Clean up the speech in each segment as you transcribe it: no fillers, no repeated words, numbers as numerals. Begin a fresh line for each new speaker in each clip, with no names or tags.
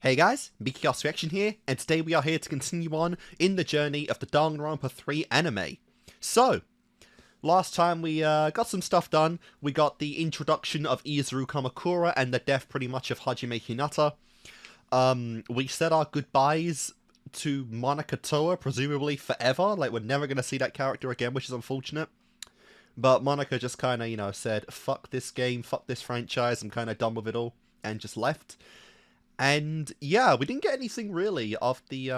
Hey guys, Kickassreaction here, and today we are here to continue on in the journey of the Danganronpa 3 anime. So, last time we got some stuff done. We got the introduction of Izuru Kamakura and the death pretty much of Hajime Hinata. We said our goodbyes to Monica Toa, presumably forever. Like, we're never going to see that character again, which is unfortunate. But Monica just kind of, said, fuck this game, fuck this franchise, I'm kind of done with it all, and just left. And yeah, we didn't get anything really of the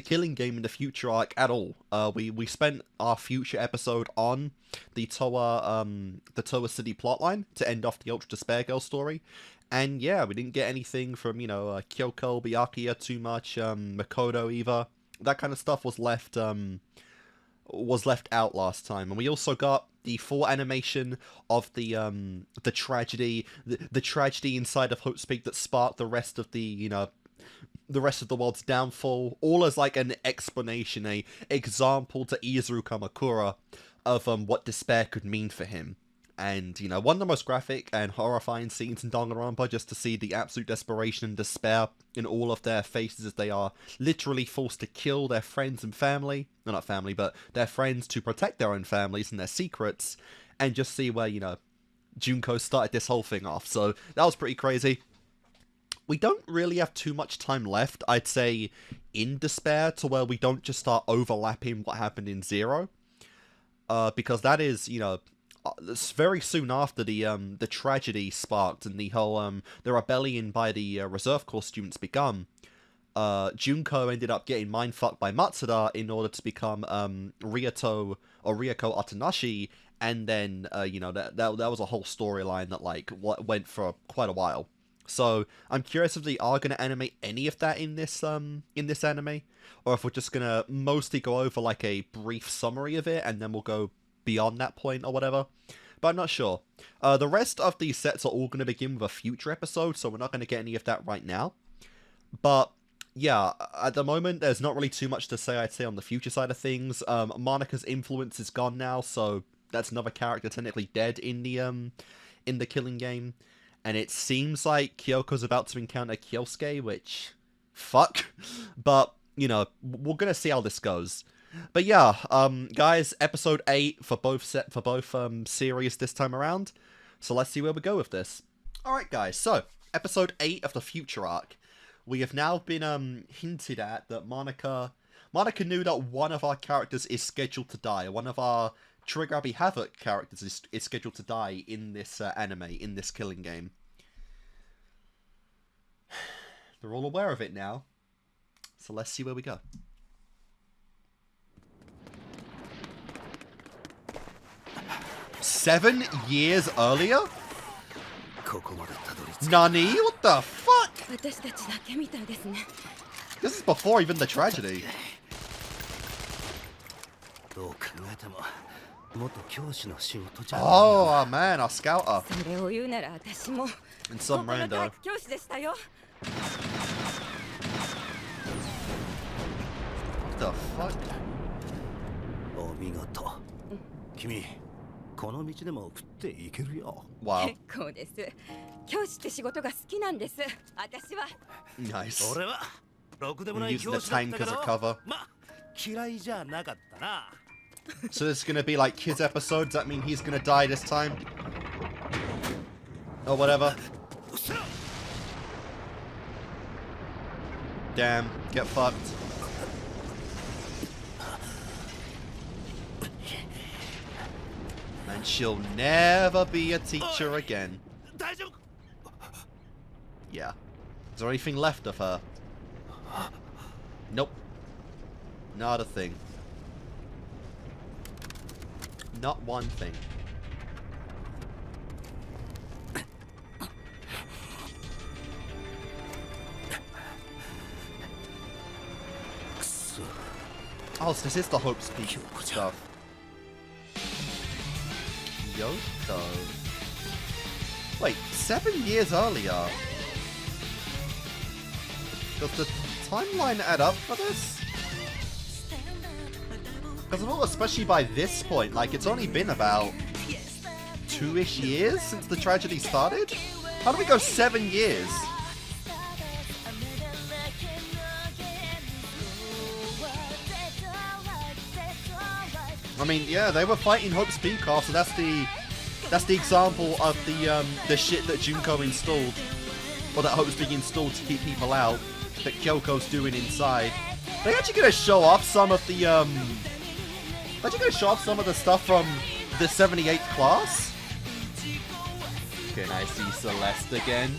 killing game in the future arc at all. We spent our future episode on the Toa City plotline to end off the Ultra Despair Girl story. And yeah, we didn't get anything from, Kyoko, Byakuya too much, Makoto either. That kind of stuff was left out last time. And we also got the full animation of the tragedy, the tragedy inside of Hotespeak that sparked the rest of the world's downfall, all as like an explanation, a example to Izuru Kamakura of what despair could mean for him. And, one of the most graphic and horrifying scenes in Danganronpa, just to see the absolute desperation and despair in all of their faces as they are literally forced to kill their friends and family. No, not family, but their friends to protect their own families and their secrets. And just see where, Junko started this whole thing off. So, that was pretty crazy. We don't really have too much time left, I'd say, in Despair, to where we don't just start overlapping what happened in Zero. Because that is, it's very soon after the tragedy sparked and the whole the rebellion by the reserve corps students begun. Junko ended up getting mindfucked by Matsuda in order to become Ryuko Atanashi, and then that was a whole storyline that went for quite a while. So I'm curious if they are going to animate any of that in this anime, or if we're just going to mostly go over like a brief summary of it and then we'll go beyond that point or whatever, but I'm not sure. The rest of these sets are all going to begin with a future episode, so we're not going to get any of that right now. But yeah, at the moment there's not really too much to say, I'd say, on the future side of things. Monica's influence is gone now, so that's another character technically dead in the killing game, and it seems like Kyoko's about to encounter Kyosuke, which fuck. But we're gonna see how this goes. But yeah, guys, episode 8 for both series this time around. So let's see where we go with this. Alright guys, so episode 8 of the future arc. We have now been hinted at that Monica knew that one of our characters is scheduled to die. One of our Trigger Happy Havoc characters is scheduled to die in this anime, in this killing game. They're all aware of it now. So let's see where we go. $7 years earlier? Nani? What the fuck? This is before even the tragedy. Oh man, our scouter. And some rando. What the fuck? Wow. Nice. I'm using the tank as a cover. So this is gonna be like his episode. Does that mean he's gonna die this time? Or whatever. Damn, get fucked. And she'll never be a teacher again. Yeah. Is there anything left of her? Nope. Not a thing. Not one thing. Oh, so this is the Hotespeak stuff. Kyoto. Wait, 7 years earlier? Does the timeline add up for this? Because especially by this point, like, it's only been about 2-ish years since the tragedy started? How do we go 7 years? I mean, yeah, they were fighting Hope's Peak off, so that's the example of the shit that Junko installed, or that Hope's Peak installed to keep people out, that Kyoko's doing inside. They're actually gonna show off some of the stuff from the 78th class. Can I see Celeste again?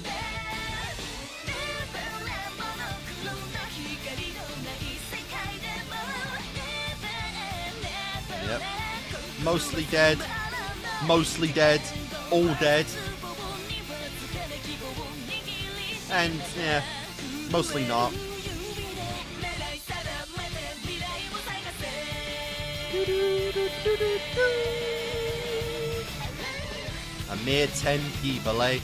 Yep. Mostly dead. Mostly dead. All dead. And, yeah, mostly not. A mere 10 people, eh?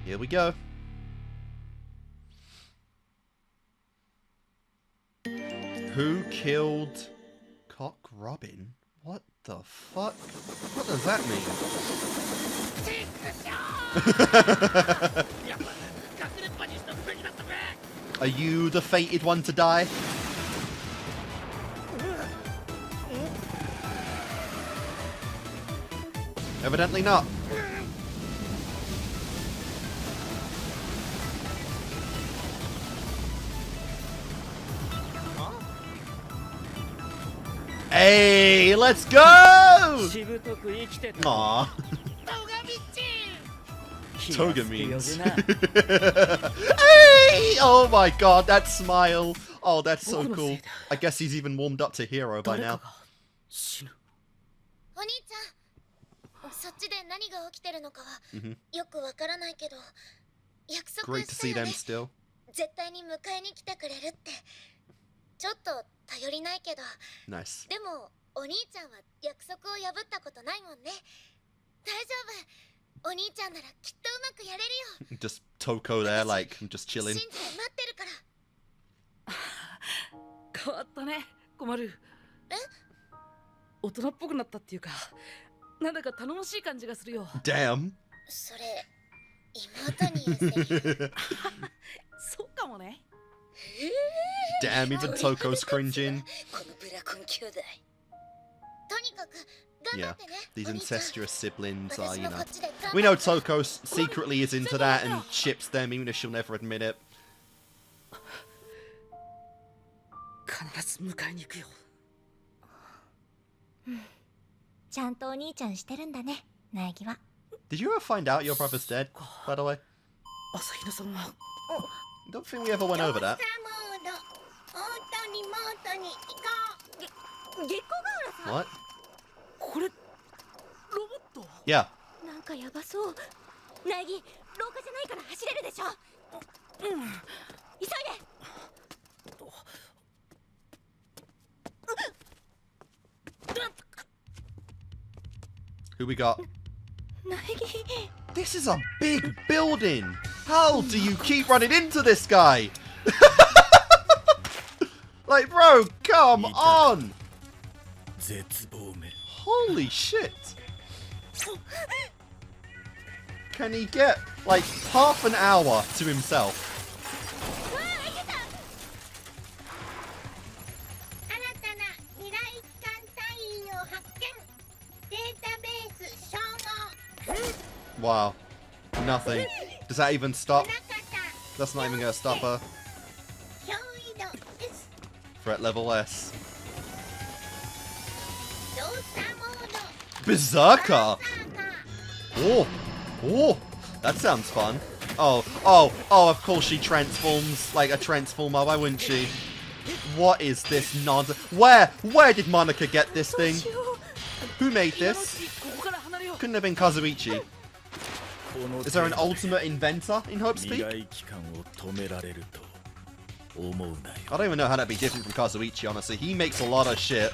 Here we go. Who killed Cock Robin? What the fuck? What does that mean? Are you the fated one to die? Evidently not. Hey, let's go! Aww. Toga means. Hey! Oh my god, that smile. Oh, that's so cool. I guess he's even warmed up to hero by now. Great to see them still. Nice. Just Toko there, like, I'm just chilling. Damn. Damn, even Toko's cringing. Yeah, these incestuous siblings are, you know... We know Toko secretly is into that and ships them, even if she'll never admit it. Did you ever find out your brother's dead, by the way? Don't think we ever went over that. What? Yeah. Who we got? This is a big building! How do you keep running into this guy? Like, bro, come on! Holy shit! Can he get, like, half an hour to himself? Wow. Nothing. Does that even stop? That's not even gonna stop her. Threat level S. Berserker! Oh! Oh! That sounds fun. Oh, of course she transforms like a transformer, why wouldn't she? What is this nonsense? Where did Monica get this thing? Who made this? Couldn't have been Kazuichi. Is there an ultimate inventor in Hope's Peak? I don't even know how that'd be different from Kazuichi, honestly. He makes a lot of shit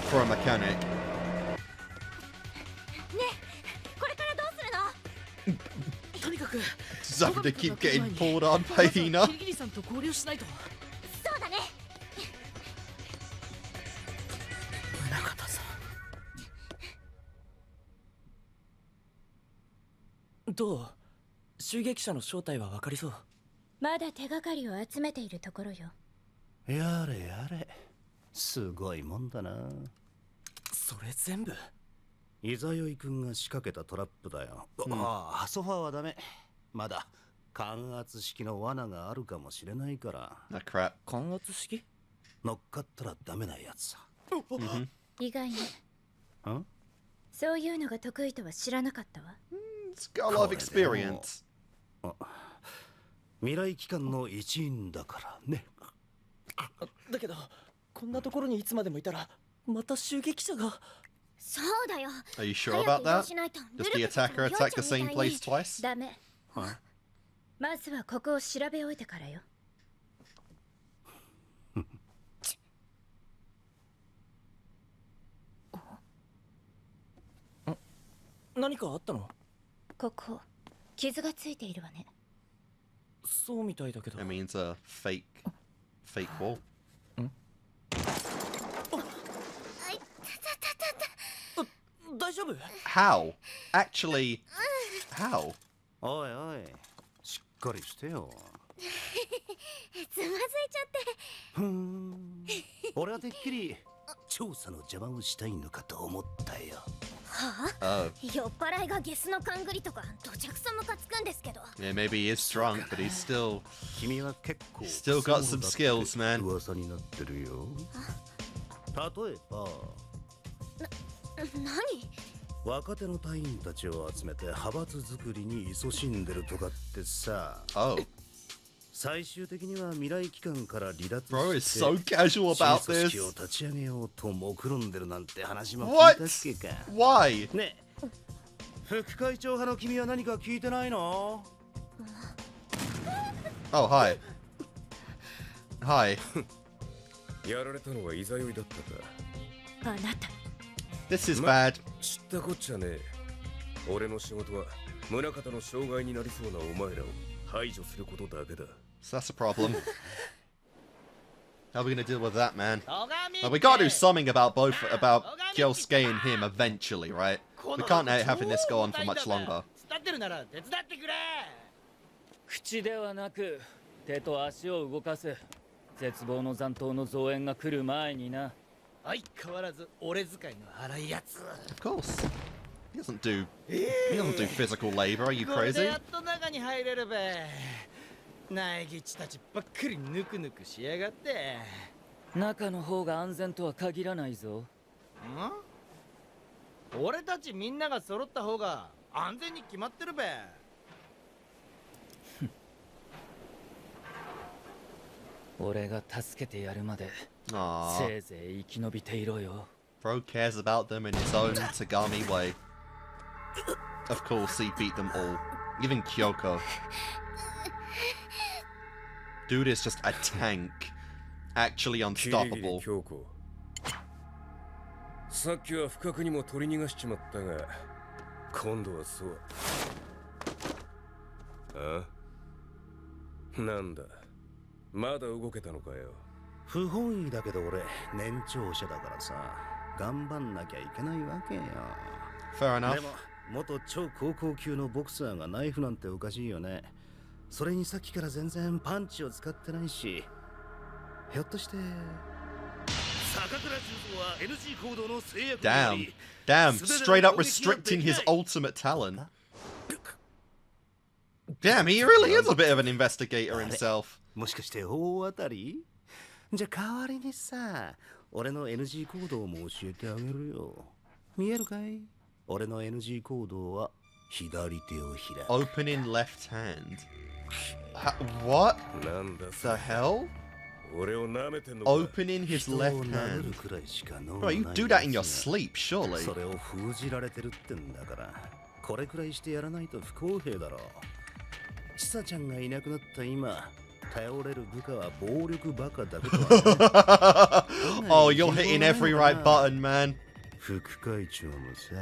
for a mechanic. Just having to keep getting pulled on by Hina.
まだ手がかりを集めているところよ。
やれやれ、すごいもんだな。
それ全部？
イザヨイ君が仕掛けたトラップだよ。ああ、ソファーはダメ。まだ感圧式の罠があるかもしれないから。
Ah, crap.
感圧式？
乗っかったらダメなやつさ。
意外ね。そういうのが得意とは知らなかったわ。
It's got a lot of experience.
未来機関の一員だからね。
だけどこんなところにいつまでもいたらまた襲撃者が。
そうだよ。
Are you sure about that? Does the attacker attack the same place twice?
ダメ。まずはここを調べ終えてからよ。
何かあったの？
ここ傷がついているわね。
そうみたいだけど。
It means a fake wall.
大丈夫？
How? Actually, how?
おいおい、しっかりしてよ。
つまずいちゃって。
俺はてっきり調査の邪魔をしたいのかと思ったよ。
はあ？酔っ払いがゲスの勘繰りとかどちゃくそムカつくんですけど。
Yeah, maybe he is drunk, but he's still
君は結構
still got some skills, man.
噂になってるよ。例えば
何？
若手の隊員たちを集めて派閥作りに勤しんでるとかってさ。
Oh,
最終的には未来機関から離脱
bro is
して
so casual about
新組織を
this.
立ち上げようと目論んでるなんて話も聞い
What?
たっけか。
Why?
ねえ、副会長派の君は何か聞いてないの？
Oh, hi. Hi.
やられたのはイザヨイだったか。
あなた。
This is bad.
知ったこっちゃねえ。俺の仕事は宗像の障害になりそうなお前らを排除することだけだ。
So that's a problem. How are we gonna deal with that, man? Well, we gotta do something about Kyosuke and him eventually, right? We can't having this go on for much longer.
口ではなく手と足を動かす。絶望の残党の増援が来る前にな。
相変わらず俺使いの荒いやつ。
Of course. He doesn't do physical labor. Are you
これで
crazy?
やっと中に入れるべ。苗木たちばっかりぬくぬくしやがって。
中の方が安全とは限らないぞ。
俺たちみんなが揃った方が安全に決まってるべ。
俺が助けてやるまで
Aww.
せいぜい生き延びていろよ。
Bro cares about them in his own Tagami way. Of course, he beat them all. Even Kyoko. Dude is just a tank. Actually
キリギリ
unstoppable.
京子。さっきは不覚にも取り逃がしちまったが、今度はそう。あ？なんだ。まだ動けたのかよ。
不本意だけど俺年長者だからさ、頑張んなきゃいけないわけよ。
Fair enough.
でも元超高校級のボクサーがナイフなんておかしいよね。それにさっきから全然パンチを使ってないし、ひょっとして坂倉重蔵は NG 行動の制約によ
Damn.
り
Damn. Straight up restricting his ultimate talent. Damn, he really is a bit of an investigator himself.
もしかして大当たり？じゃあ代わりにさ、俺の NG 行動も教えてあげるよ。見えるかい？俺の NG 行動は左手を開く。
Opening left hand. What
なんだ
the hell?
俺を舐めてんのか。
Opening his
人を
left
殴
hand.
るくらいしか能
Bro,
ない
you
や
do
つが
that in your sleep, surely.
それを封じられてるってんだから、これくらいしてやらないと不公平だろう。ちさちゃんがいなくなった今、頼れる部下は暴力バカだけど、ね、
Oh, you're hitting every right button, man.
副会長もさ、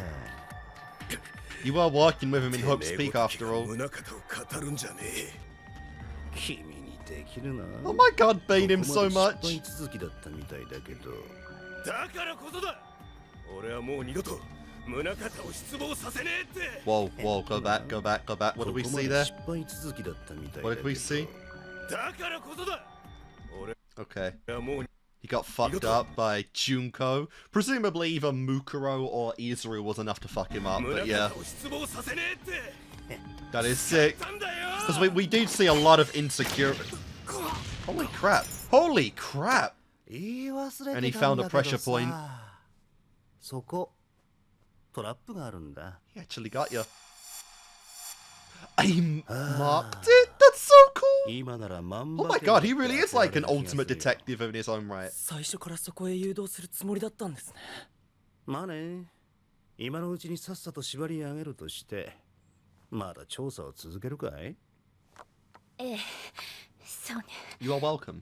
You are working with him in Hope's Peak after all.
宗像を語るんじゃねえ。
君にできるな。
Oh my god, bait him so
ここまで
much.
失敗続きだったみたいだけど。
だからこそだ。俺はもう二度と宗像を失望させねえって。
Whoa, whoa, go back, go back, go back. What did we see there?
失敗続きだったみたいだけど。
What did we see? Okay. He got fucked up by Junko. Presumably either Mukuro or Izuru was enough to fuck him up, but yeah. That is sick. Because we do see a lot of insecurity. Holy crap. Holy crap! And he found a pressure point. He actually got you. I marked it? That's so cool! Oh my god, he really is like an ultimate detective in his own right.
最初からそこへ誘導するつもりだったんですね。
まあね、今のうちにさっさと縛り上げるとして、まだ調査を続けるかい？
ええ、そうね。
You are welcome.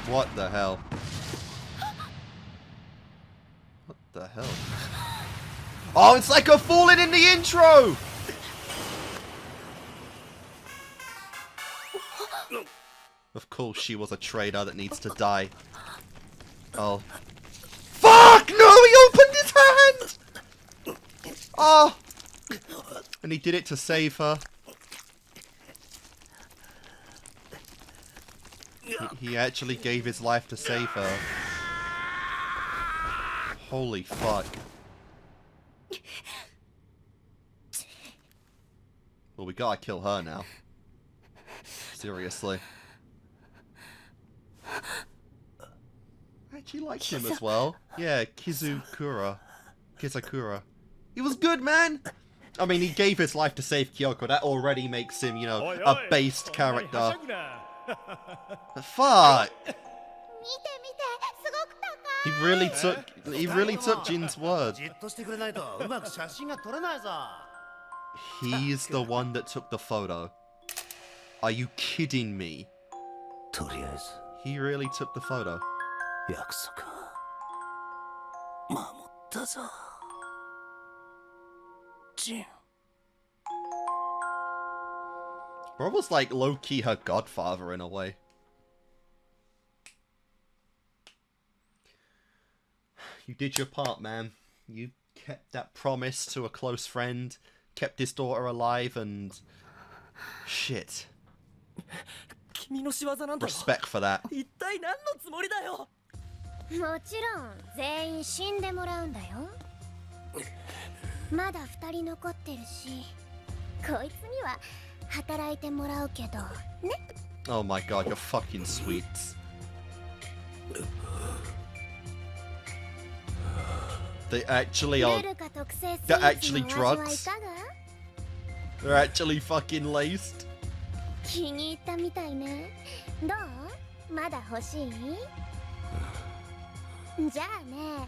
What the hell? What the hell? Oh, it's like a falling in the intro! Of course she was a traitor that needs to die. Oh. Fuck! No! He opened his hand! Oh! And he did it to save her. He actually gave his life to save her. Holy fuck. Well, we gotta kill her now. Seriously. I actually liked him as well. Yeah, Kizakura. He was good, man! I mean, he gave his life to save Kyoko. That already makes him, you know, a based character. Fuck! He really took Jin's word. He's the one that took the photo. Are you kidding me? He really took the photo. Bro was like low-key her godfather in a way. You did your part, man. You kept that promise to a close friend, kept his daughter alive, and... shit. Respect for that.
もちろん全員死んでもらうんだよ。まだ2人残ってるし、こいつには働いてもらうけどね。
Oh my god, you're fucking sweet. They actually are. They're actually drugs. They're actually fucking laced.
気に入ったみたいね。どう？まだ欲しい？じゃあね、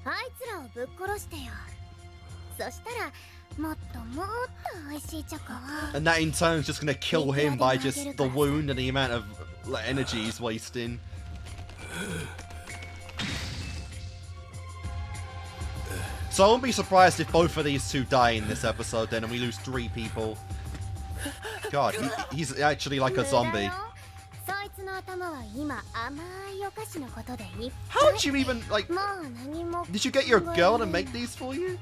あいつらをぶっ殺してよ。そしたらもっともっと美味しいチョコを。
And that in turn is just gonna kill him by just the wound and the amount of like, energy he's wasting. So I won't be surprised if both of these two die in this episode then and we lose 3 people. God, he's actually like a zombie. How did you even, like... Did you get your girl to make these for you?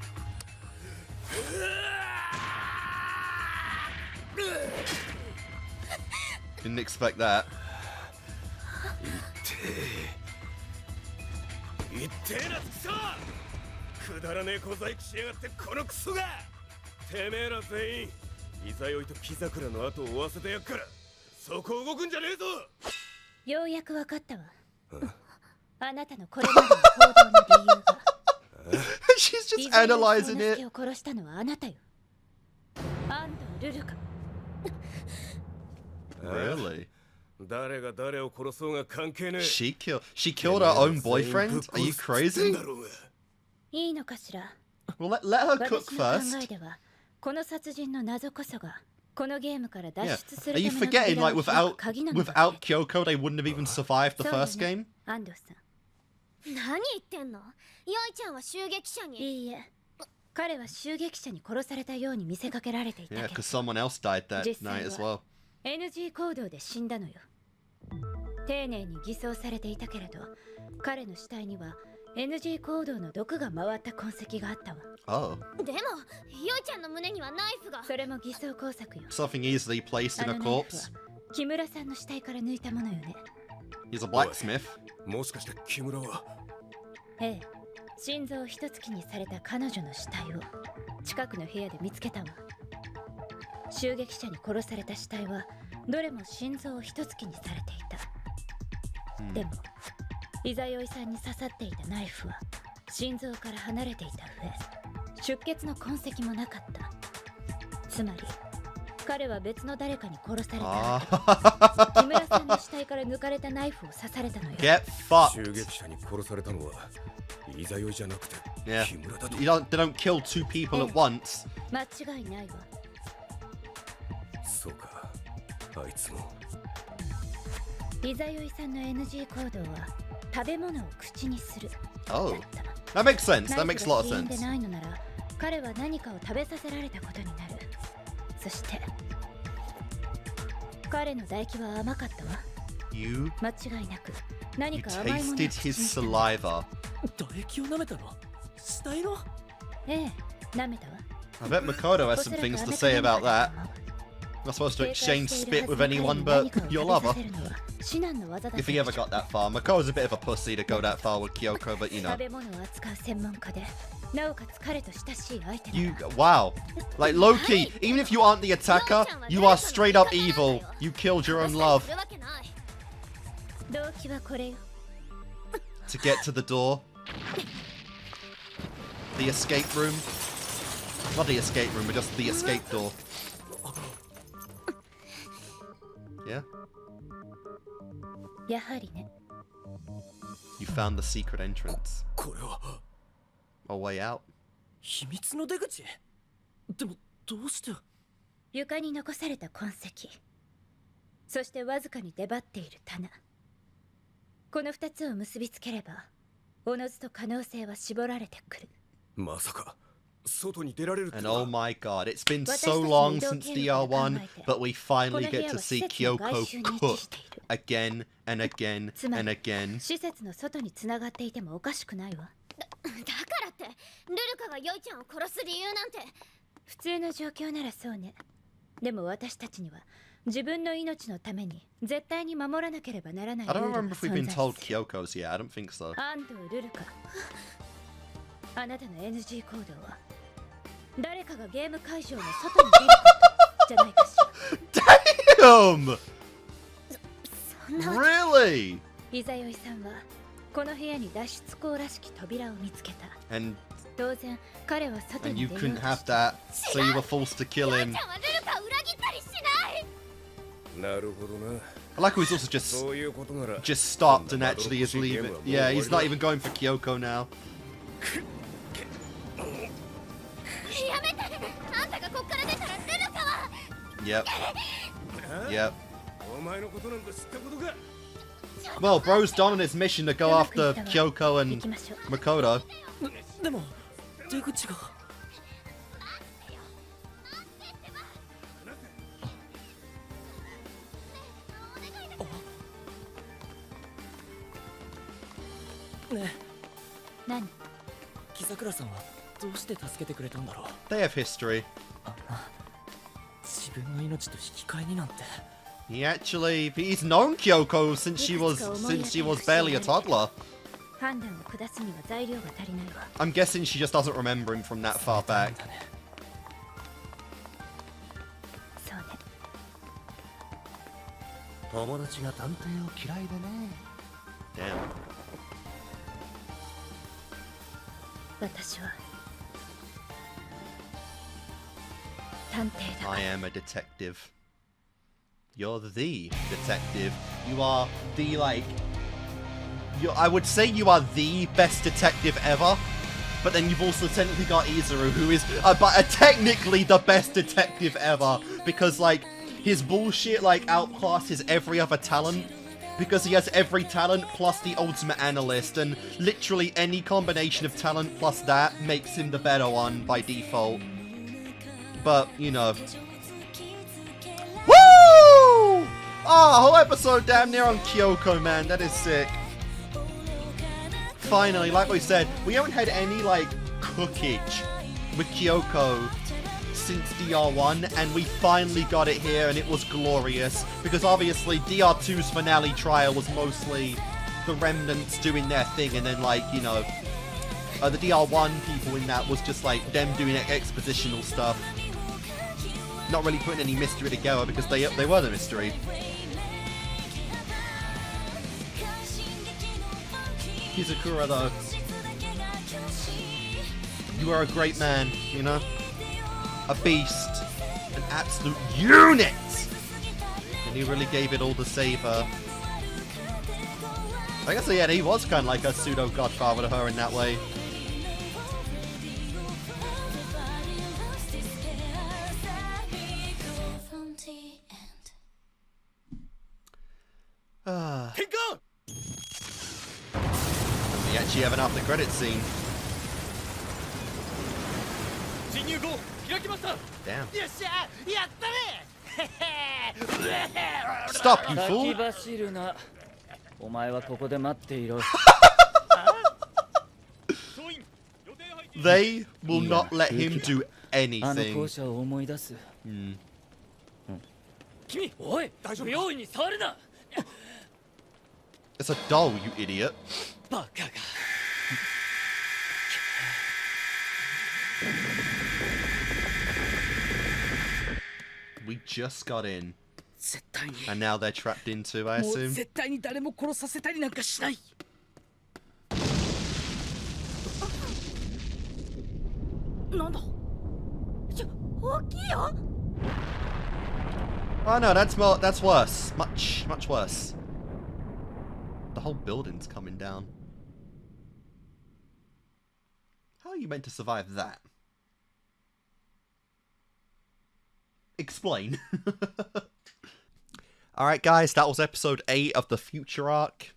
Didn't expect that. She's just analyzing it. Really? She killed her own boyfriend? Are you crazy? Well, let her cook first. Yeah. Are you forgetting, like, without Kyoko, they wouldn't have even survived the first game? Yeah, because someone else died that night as well.
NG 行動で死んだのよ。丁寧に偽装されていたけれど、彼の死体には
NG 行動の毒が回った痕跡があったわ。
Oh.
でもヨイちゃんの胸にはナイフが。
それも偽装工作よ。
Something easily placed
あ
in
の
a
ナイフは
corpse.
木村さんの死体から抜いたものよね。
He's a blacksmith.
もしかして木村は
ええ、心臓を一突きにされた彼女の死体を近くの部屋で見つけたわ。襲撃者に殺された死体はどれも心臓を一突きにされていた。でもイザヨイさんに刺さっていたナイフは心臓から離れていた上、出血の痕跡もなかった。つまり彼は別の誰かに殺された後、木村さんの死体から抜かれたナイフを刺されたのよ。
Get fucked.
襲撃者に殺されたのはイザヨイじゃなくて
Yeah.
木村だと。
They don't kill two people at once.
間違いないわ。
そうか、あいつも。
イザヨイさんの NG 行動は食べ物を口にする。
Oh.
だった
That makes sense.
ナ
That
イフ
makes a
が
lot of
死因で
sense.
ないのなら彼は何かを食べさせられたことになる。そして彼の唾液は甘かったわ。
You
間違いなく何
you
か甘いものを
tasted
口に
his
した。
saliva.
唾液を舐めたの死体の
ええ、舐めたわ。
I bet Makoto has some things to say about that. Not supposed to exchange spit with anyone but your lover. If he ever got that far. Makoto's a bit of a pussy to go that far with Kyoko, but you know.
食べ物を扱う専門家でなおかつ彼と親しい相手
You
なら
wow. Like low key, even if you aren't the attacker, you are straight up evil. You killed your own love
動機はこれよ。
to get to the door. The escape room. Not the escape room, but just the escape door. Yeah?
やはりね。
You found the secret entrance.
これは
A way out.
秘密の出口。でもどうして。
床に残された痕跡、そしてわずかに出張っている棚、この2つを結びつければおのずと可能性は絞られてくる。
まさか外に出られるって
And
の
oh
は。
my god, it's been so long since DR1, but we finally get to see Kyoko cook again and again and again.
施設の外に繋がっていてもおかしくないわ。
だからってルルカがヨイちゃんを殺す理由なんて。
普通の状況ならそうね。でも私たちには自分の命のために絶対に守らなければならない
I
ルー
don't
ルが
remember if we've
存
been
在
told
する。
Kyoko's yet. I don't think so.
安藤ルルカ、あなたの NG 行動は誰かがゲーム会場の外に出ることじゃないかしら。
Damn!
そんな
Really?
イザヨイさんはこの部屋に脱出口らしき扉を見つけた。
And
当然彼は外
and
に
you
出よう
couldn't
と
have
した。
that, so you were forced to kill
ヨイ
him.
ちゃんはルルカを裏切ったりしない。
なるほどな。
I like how he's also just
そういうことなら
just stopped and actually is leaving. Yeah, he's not even going for Kyoko now.
やめて。あんたがこっから出たらルルカは。
Yep. Yep.
お前のことなんか知ったことか。
Well, bro's done on his mission to go
うまくい
after
ったわ。
Kyoko
行
and
きましょう。
Makoto.
でも出口が。ね
何？
え、木桜さんはどうして助けてくれたんだろう。
They have history.
あんな自分の命と引き換えになんて。
He actually he's known Kyoko since she was barely a toddler.
判断を下すには材料が足りないわ。
I'm guessing she just doesn't remember him from that far back.
そうね。
友達が探偵を嫌いでね。
Damn.
私は探偵だ。
I am a detective. You're the detective. You are the I would say you are the best detective ever. But then you've also technically got Izuru, who is technically the best detective ever, because his bullshit outclasses every other talent, because he has every talent plus the ultimate analyst, and literally any combination of talent plus that makes him the better one by default. But you know, woo! Oh, whole episode damn near on Kyoko, man. That is sick. finally, like we said, we haven't had any, like, cookage with Kyoko since DR1, and we finally got it here, and it was glorious, because obviously DR2's finale trial was mostly the remnants doing their thing, and then, like, you know, the DR1 people in that was just, like, them doing expositional stuff. Not really putting any mystery together, because they were the mystery. Kizakura, though, you are a great man, you know? A beast. An absolute unit! And he really gave it all to save her. I guess, yeah, he was kind of like a pseudo-godfather to her in that way. We actually have an after credit scene. Damn. Stop, you fool!
先走るな。お前はここで待っていろ。
They will not let him do
あの
anything.
校舎を思い出す。君、おい、不用意に触るな。
It's a doll, you idiot.
バカが。
We just got in.
絶対に
And now they're trapped into, I
もう
assume.
絶対に誰も殺させたりなんかしない。なんだ。
大きいよ。
Oh no, that's worse. Much worse. The whole building's coming down. How are you meant to survive that? Explain. Alright guys, that was episode 8 of the Future Arc.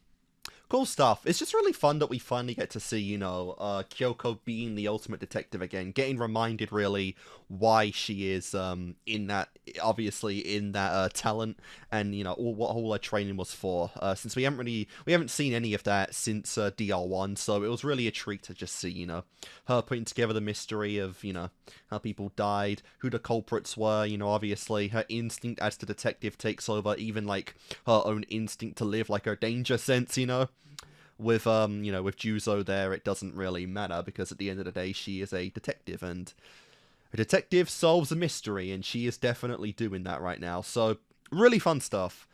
Cool stuff. It's just really fun that we finally get to see, you know, Kyoko being the ultimate detective again, getting reminded really why she is in that, obviously in that talent, and you know what all her training was for. Since we haven't seen any of that since DR1, so it was really a treat to just see, you know, her putting together the mystery of, you know, how people died, who the culprits were, you know, obviously her instinct as the detective takes over, even like her own instinct to live, like her danger sense, you know. With you know, with Juzo there, it doesn't really matter, because at the end of the day, she is a detective, and a detective solves a mystery, and she is definitely doing that right now. So really fun stuff.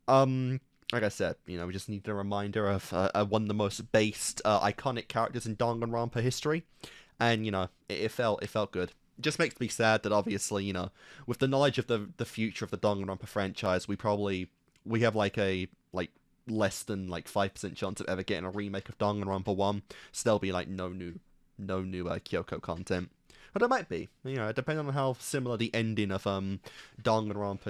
Like I said, you know, we just need a reminder of one of the most based, iconic characters in Danganronpa history, and you know, it felt good. It just makes me sad that obviously, you know, with the knowledge of the future of the Danganronpa franchise, we have like a less than like 5% chance of ever getting a remake of Danganronpa 1, so there'll be like no new Kyoko content. But it might be, you know, depending on how similar the ending of Danganronpa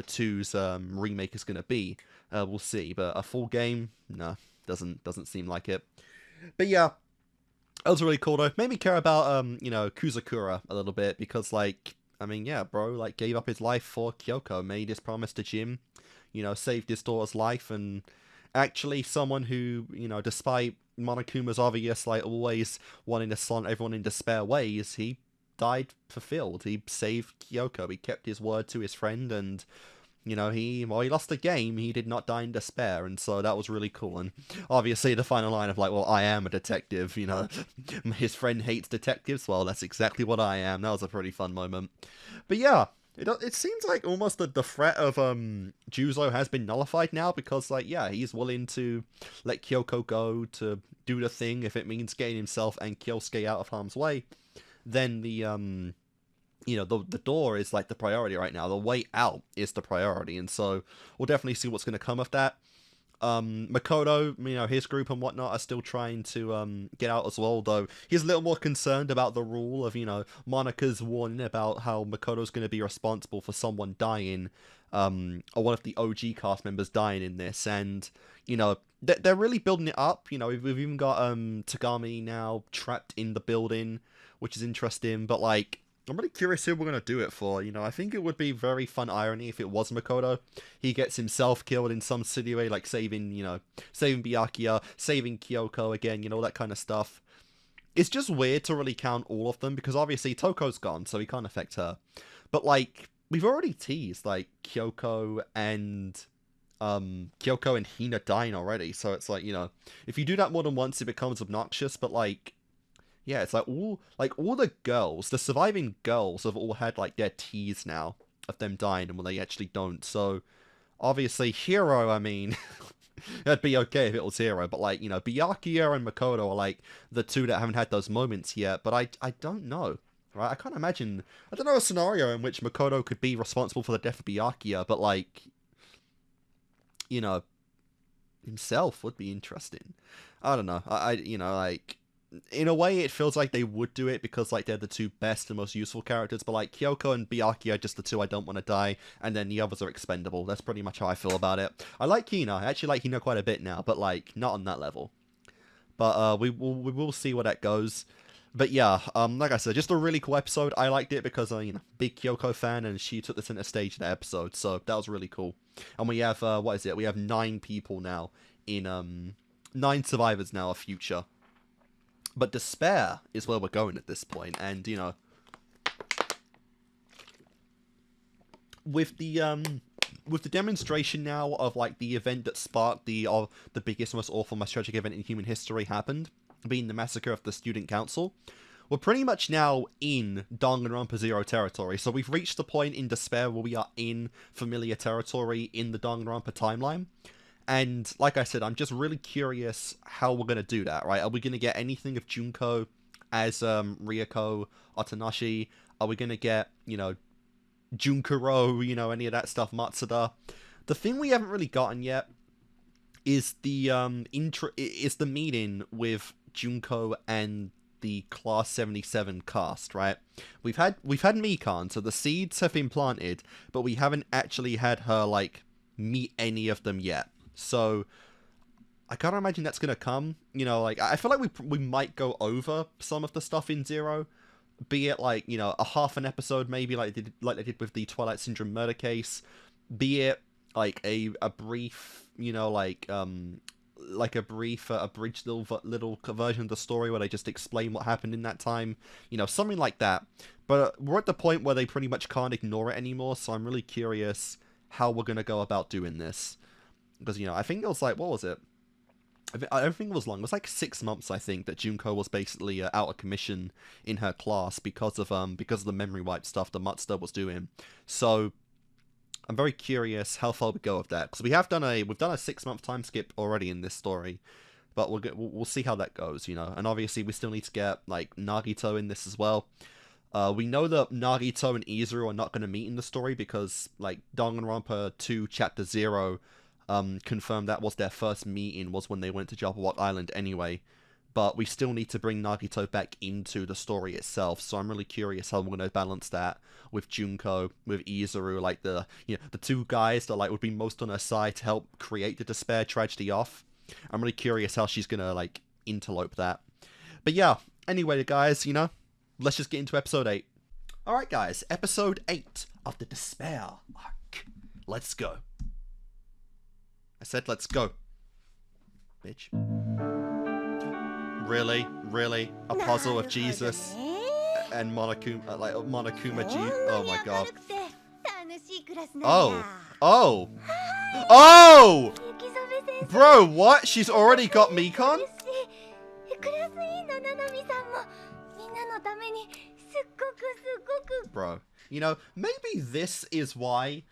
2's remake is gonna be. We'll see, but a full game, no, doesn't seem like it. But yeah, that was really cool though. Made me care about you know, Kuzakura a little bit, because like, I mean, yeah, bro, like gave up his life for Kyoko, made his promise to Jim, you know, saved his daughter's life, and actually someone who, you know, despite Monokuma's obvious, like, always wanting to slaughter everyone in despair ways, he died fulfilled. He saved Kyoko. He kept his word to his friend, and, you know, he lost the game, he did not die in despair, and so that was really cool. And obviously the final line of, like, well, I am a detective, you know, his friend hates detectives, well, that's exactly what I am. That was a pretty fun moment. But yeah, it seems like almost the threat of Juzo has been nullified now, because like, yeah, he's willing to let Kyoko go to do the thing if it means getting himself and Kyosuke out of harm's way. Then the you know, the door is like the priority right now. The way out is the priority, and so we'll definitely see what's going to come of that. Makoto, you know, his group and whatnot are still trying to get out as well, though he's a little more concerned about the rule of, you know, Monika's warning about how Makoto's going to be responsible for someone dying, or one of the OG cast members dying in this, and, you know, they're really building it up. You know, we've even got Tagami now trapped in the building, which is interesting, but like, I'm really curious who we're going to do it for. You know, I think it would be very fun irony if it was Makoto. He gets himself killed in some silly way, like saving, you know, saving Byakuya, saving Kyoko again, you know, that kind of stuff. It's just weird to really count all of them, because obviously Toko's gone, so he can't affect her. But, like, we've already teased, like, Kyoko and Hina dying already, so it's like, you know, if you do that more than once, it becomes obnoxious, but, like, yeah, it's like all the girls, the surviving girls have all had, like, their teas now of them dying, and when they actually don't, so, obviously, Hiro, I mean, it'd be okay if it was Hiro, but, like, you know, Byakuya and Makoto are, like, the two that haven't had those moments yet, but I don't know, right? I can't imagine, I don't know a scenario in which Makoto could be responsible for the death of Byakuya, but, like, you know, himself would be interesting. I don't know, you know, like, in a way, it feels like they would do it because, like, they're the two best and most useful characters, but, like, Kyoko and Byakuya are just the two I don't want to die, and then the others are expendable. That's pretty much how I feel about it. I like Hina. I actually like Hina quite a bit now, but, like, not on that level. But, we will see where that goes. But, yeah, like I said, just a really cool episode. I liked it because, you know, big Kyoko fan, and she took the center stage in the episode, so that was really cool. And we have, what is it? We have 9 people now in, 9 survivors now of Future. But despair is where we're going at this point, and, you know, with the demonstration now of, like, the event that sparked the biggest, most awful, most tragic event in human history happened, being the massacre of the student council, we're pretty much now in Danganronpa Zero territory. So we've reached the point in despair where we are in familiar territory in the Danganronpa timeline. And, like I said, I'm just really curious how we're going to do that, right? Are we going to get anything of Junko as Ryoko Otanashi? Are we going to get, you know, Junkuro, you know, any of that stuff, Matsuda? The thing we haven't really gotten yet is the is the meeting with Junko and the Class 77 cast, right? We've had Mikan, so the seeds have been planted, but we haven't actually had her, like, meet any of them yet. So, I can't imagine that's gonna come. You know, like, I feel like we might go over some of the stuff in Zero, be it, like, you know, a half an episode maybe, like they did with the Twilight Syndrome murder case, be it, like, a brief, you know, like a brief, abridged little version of the story where they just explain what happened in that time, you know, something like that. But we're at the point where they pretty much can't ignore it anymore, so I'm really curious how we're gonna go about doing this. Because, you know, I think it was like, what was it? I don't think it was long. It was like 6 months, I think, that Junko was basically out of commission in her class because of the memory wipe stuff that Matsuda was doing. So I'm very curious how far we go with that, because we've done a 6-month time skip already in this story, but we'll see how that goes, you know. And obviously we still need to get, like, Nagito in this as well. We know that Nagito and Izuru are not going to meet in the story because, like, Danganronpa 2 Chapter 0 confirmed that was their first meeting, was when they went to Jabberwock Island anyway. But we still need to bring Nagito back into the story itself, so I'm really curious how we're going to balance that with Junko, with Izuru, like, the two guys that, like, would be most on her side to help create the despair tragedy off. I'm really curious how she's going to, like, interlope that. But yeah, anyway, guys, you know, let's just get into episode 8. Alright, guys, episode 8 of the Despair arc. Let's go. I said let's go. Bitch. Really? A puzzle of Jesus and Monokuma, like, Monokuma G. Oh my god. Oh! Bro, what? She's already got Mikan? Bro, you know, maybe this is why,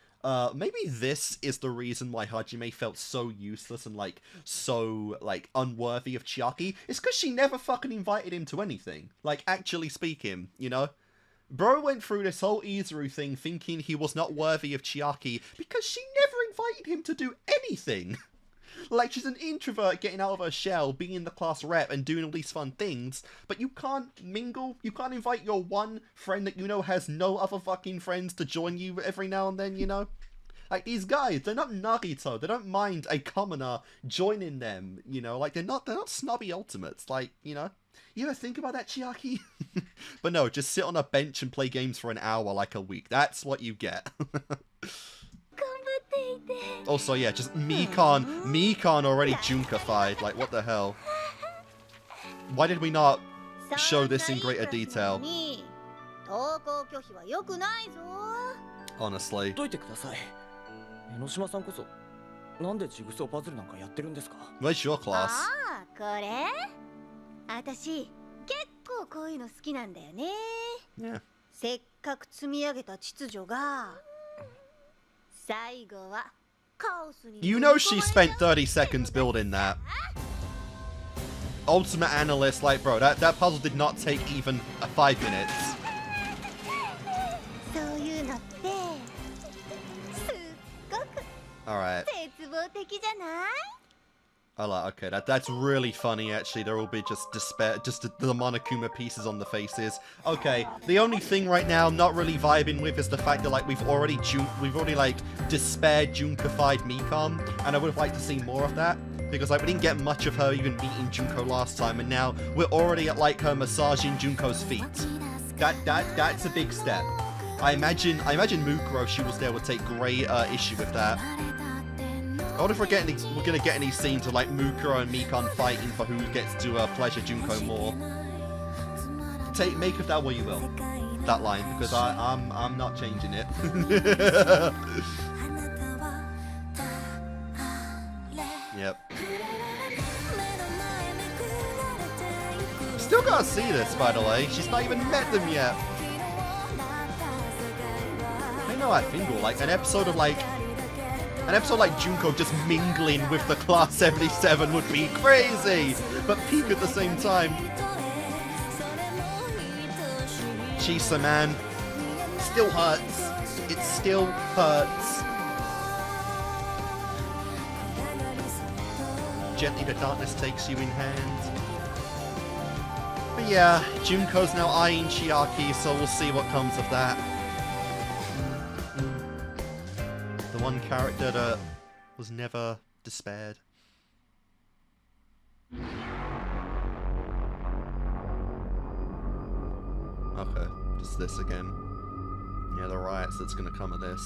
maybe this is the reason why Hajime felt so useless and, like, so, like, unworthy of Chiaki. It's because she never fucking invited him to anything. Like, actually speaking, you know? Bro went through this whole Izuru thing thinking he was not worthy of Chiaki because she never invited him to do anything. Like, she's an introvert getting out of her shell, being the class rep and doing all these fun things, but you can't mingle, you can't invite your one friend that you know has no other fucking friends to join you every now and then, you know? Like, these guys, they're not Nagito, they don't mind a commoner joining them, you know? Like, they're not snobby ultimates, like, you know? You ever think about that, Chiaki? But no, just sit on a bench and play games for an hour like a week. That's what you get. Also, yeah, just Mikan already Junkified. Like, what the hell? Why did we not show this in greater detail? Honestly.
解いてください。江ノ島さんこそなんでジグソーパズルなんかやってるんですか？
Where's your class?
これ私結構こういうの好きなんだよね。
Yeah.
せっかく積み上げた秩序が最後はカオスに
You know she spent 30 seconds building that. Ultimate Analyst, like, bro, that puzzle did not take even 5 minutes.
そういうのってすっごく
Alright.
絶望的じゃない？
I like, okay, that's really funny, actually. There will be just despair, just the Monokuma pieces on the faces. Okay, the only thing right now I'm not really vibing with is the fact that, like, we've already, like, despair Junkified Mikan, and I would have liked to see more of that, because, like, we didn't get much of her even meeting Junko last time, and now we're already at, like, her massaging Junko's feet. That's a big step. I imagine Mukuro, if she was there, would take great issue with that. I wonder if we're gonna get any scenes of like Mukuro and Mikan fighting for who gets to pleasure Junko more. Make of that what you will. That line, because I'm not changing it. Yep. Still gotta see this, by the way. She's not even met them yet. I know I think like an episode like Junko just mingling with the Class 77 would be crazy, but peak at the same time. Chisa, man. Still hurts. It still hurts. Gently the darkness takes you in hand. But yeah, Junko's now eyeing Chiaki, so we'll see what comes of that. The one character that was never despaired. Okay, just this again. Yeah, the riots that's gonna come of this.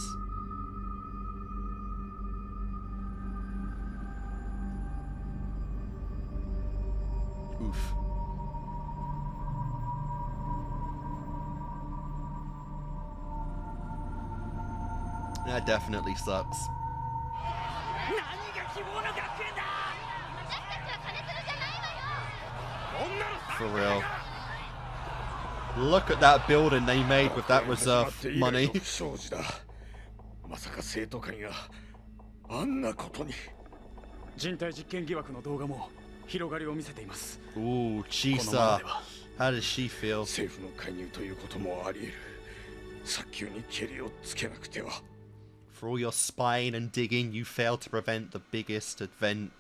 Oof. That definitely sucks. For real. Look at that building they made with that reserve money.
まさか生徒会があんなことに。
人体実験疑惑の動画も広がりを見せています。
Ooh, Chisa. How does she feel?
政府の介入ということもあり得る。早急にケリをつけなくては。
For all your spying and digging, you failed to prevent the biggest event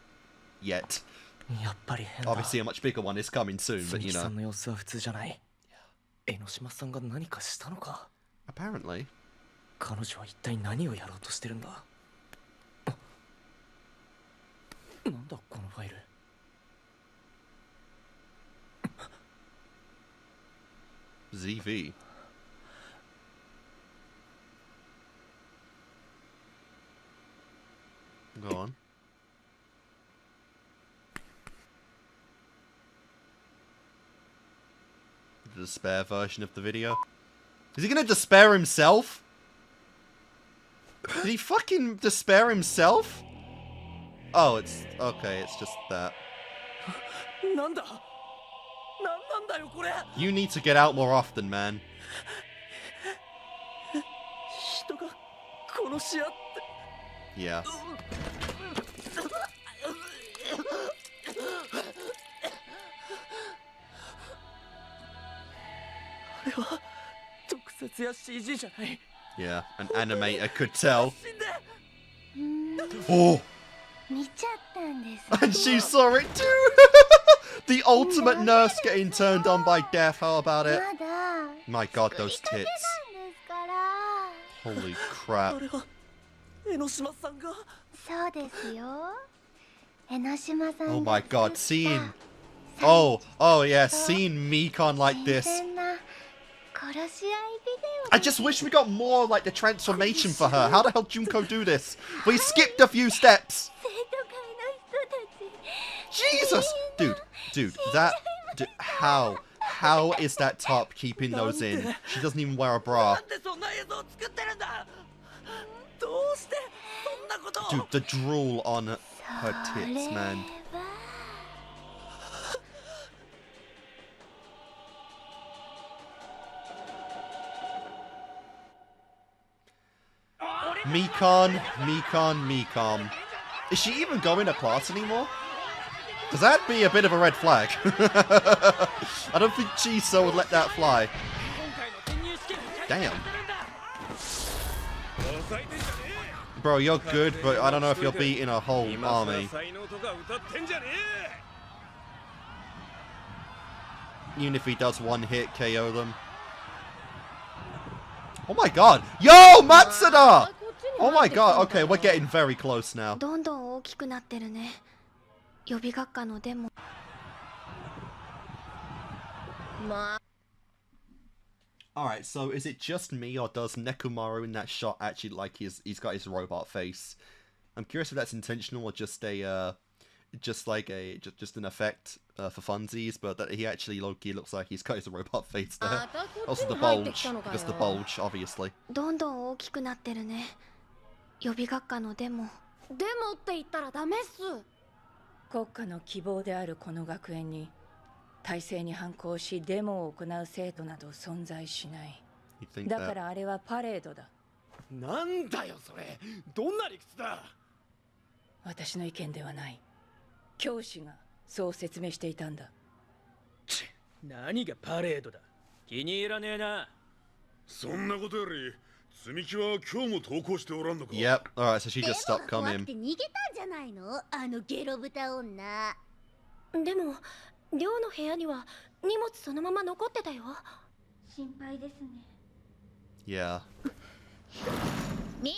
yet.
やっぱり変だ。
Obviously, a much bigger one is coming soon, but you
さ
know.
んの様子は普通じゃない。江ノ島さんが何かしたのか。
Apparently.
彼女は一体何をやろうとしてるんだ。なんだこのファイル。
ZV. Go on. The despair version of the video. Is he gonna despair himself? Did he fucking despair himself? Oh, it's okay, it's just that.
なんだ。なんだよこれ。
You need to get out more often, man.
人が殺し合って。
Yeah.
あれは特撮や CG じゃない。
Yeah, an animator could tell. Oh!
見ちゃったんです。
And she saw it too! The ultimate nurse getting turned on by death, how about it?
まだ
My god, those
作り
tits.
たてなんですから。
Holy
あ
crap.
れは江ノ島さんが。
そうですよ。江ノ島さん
Oh
が
my god,
作った
seeing... Oh, yeah, seeing Mikan like this.
新鮮な
I just wish we got more like the transformation for her. How the hell Junko do this? We skipped a few steps. Jesus, dude, how is that top keeping those in? She doesn't even wear a bra. Dude, the drool on her tits, man. Mekon. Is she even going to class anymore? Because that'd be a bit of a red flag. I don't think Chiso would let that fly. Damn. Bro, you're good, but I don't know if you're beating a whole army. Even if he does one hit, KO them. Oh my god! Yo, Matsuda! Oh my god, okay, we're getting very close now. Alright, so is it just me, or does Nekomaru in that shot actually like he's got his robot face? I'm curious if that's intentional or just a just an effect for funsies, but that he actually Loki looks like he's got his robot face there. Also the bulge, because the bulge, obviously.
国家の希望であるこの学園に体制に反抗しデモを行う生徒など存在しない。だからあれはパレードだ。
なんだよそれ。どんな理屈だ。
私の意見ではない。教師がそう説明していたんだ。
何がパレードだ。気に入らねえな。
そんなことより積み木は今日も登校しておらんのか。
Yep, alright, so she just stopped coming.
逃げたんじゃないの？あのゲロ豚女。
でも寮の部屋には荷物そのまま残ってたよ。
心配ですね。
Yeah.
みん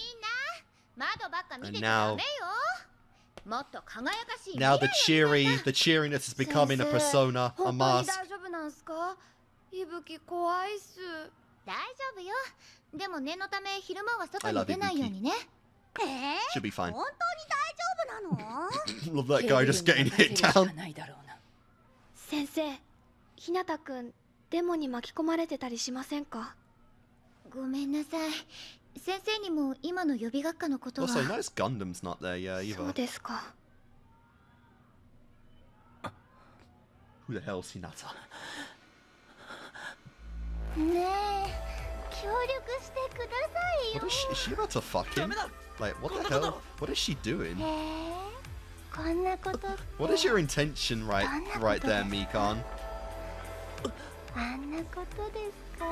な窓ばっか見てちゃダメよ。もっと輝かしい。
Now the cheeriness is becoming a persona, a mask.
大丈夫なんすか？いぶき怖いっす。
大丈夫よ。でも念のため昼間は外に出ないようにね。
Should be fine.
本当に大丈夫なの？
Love that guy just getting hit down.
先生、ひなたくんデモに巻き込まれてたりしませんか？
ごめんなさい。先生にも今の予備学科のことは。
Also, nice Gundam's not there, yeah, either.
そうですか。
Who the hell's Hinata?
ねえ、協力してくださいよ。
What is she about to fucking? Like, what the hell? What is she doing?
こんなこと。
What is your intention right there, Mekon?
あんなことですか。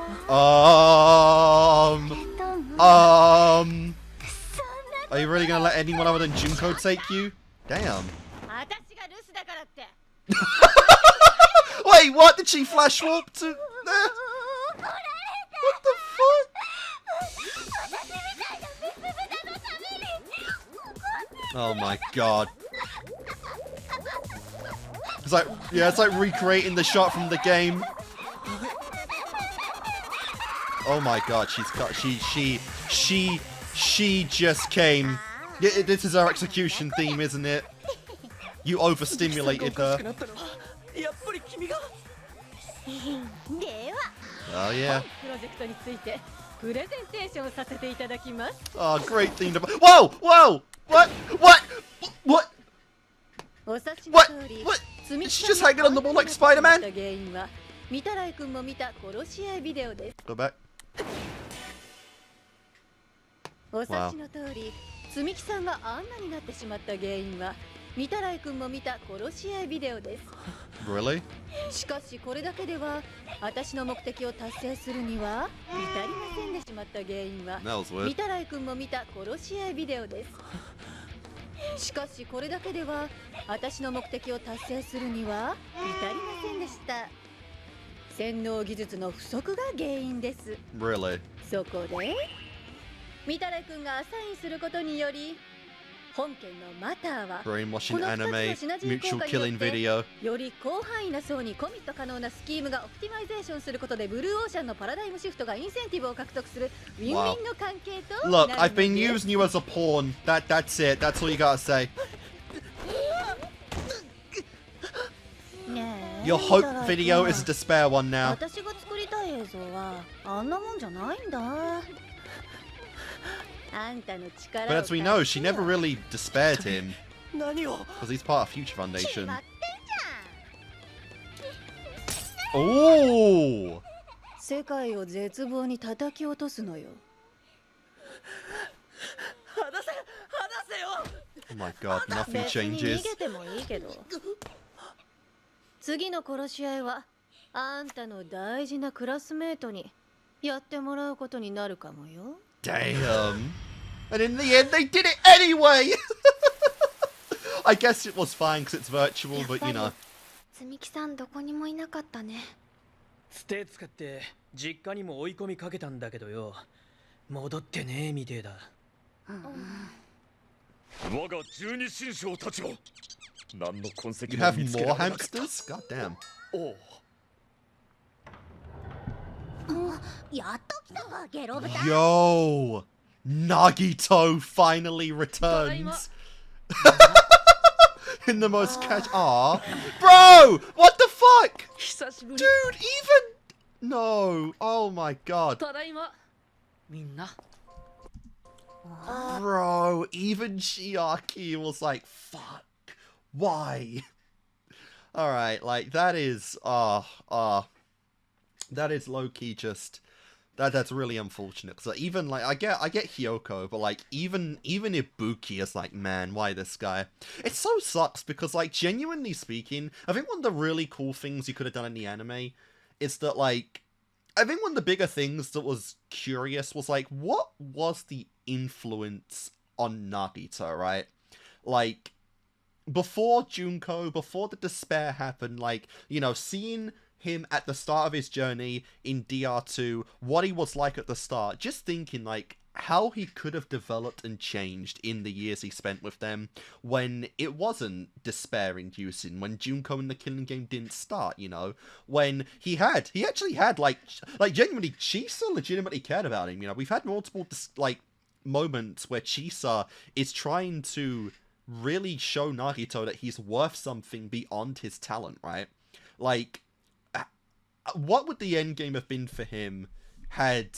Are you really gonna let anyone other than Junko take you? Damn.
私が留守だからって。
Wait, what? Did she flash warp to? What the fuck? Oh my god. It's like, yeah, it's like recreating the shot from the game. Oh my god, she just came. Yeah, this is our execution theme, isn't it? You overstimulated her. Oh yeah. Oh, great theme to... Whoa! Whoa! What? What? What? What? What? Is she just hanging on the wall like Spider-Man? Go back.
お察しの通り、積み木さんがあんなになってしまった原因は、御手洗君も見た殺し合いビデオです。
Really?
しかしこれだけでは、私の目的を達成するには至りませんでしまった原因は、御手洗君も見た殺し合いビデオです。しかしこれだけでは、私の目的を達成するには至りませんでした。洗脳技術の不足が原因です。
Really?
そこで。御手洗君がアサインすることにより本件のマターは
Brainwashing anime, mutual killing video.
より広範囲な層にコミット可能なスキームがオプティマイゼーションすることでブルーオーシャンのパラダイムシフトがインセンティブを獲得するウィンウィンの関係と
Look, I've been using you as a pawn. That's it. That's all you gotta say. Your hope video is a despair one now.
私が作りたい映像はあんなもんじゃないんだ。あんたの力を
But as we know, she never really despaired him.
何を
Because he's part of Future Foundation. Oh!
世界を絶望に叩き落とすのよ。
離せよ
Oh my god, nothing
別に逃
changes.
げてもいいけど。次の殺し合いはあんたの大事なクラスメートにやってもらうことになるかもよ。
Damn. And in the end, they did it anyway! I guess it was fine because it's virtual, but you know.
積み木さんどこにもいなかったね。
ステ使って実家にも追い込みかけたんだけどよ。戻ってねえみてえだ。
我が十二神将たちも何の痕跡
You
も
have
見つけ
more
られなかった。
hamsters? God damn.
おう。
やっと来たわゲロ豚
Yo! Nagito finally returns! In the most casual. Aw. Bro! What the fuck?
久しぶり
Dude, even. No. Oh my god.
ただいまみんな
Bro, even Chiaki was like, fuck. Why? Alright, like, that is. That is low key just. That's really unfortunate. Cause even like I get Hyoko, but like even Ibuki is like, man, why this guy? It so sucks because like genuinely speaking, I think one of the really cool things you could have done in the anime is that like I think one of the bigger things that was curious was like what was the influence on Nagito, right? Like before Junko, before the despair happened, like, you know, seeing him at the start of his journey in DR2, what he was like at the start, just thinking like how he could have developed and changed in the years he spent with them when it wasn't despair inducing, when Junko and the Killing Game didn't start, you know, when he actually had like genuinely Chisa legitimately cared about him, you know. We've had multiple like moments where Chisa is trying to really show Nagito that he's worth something beyond his talent, right? Like, what would the end game have been for him had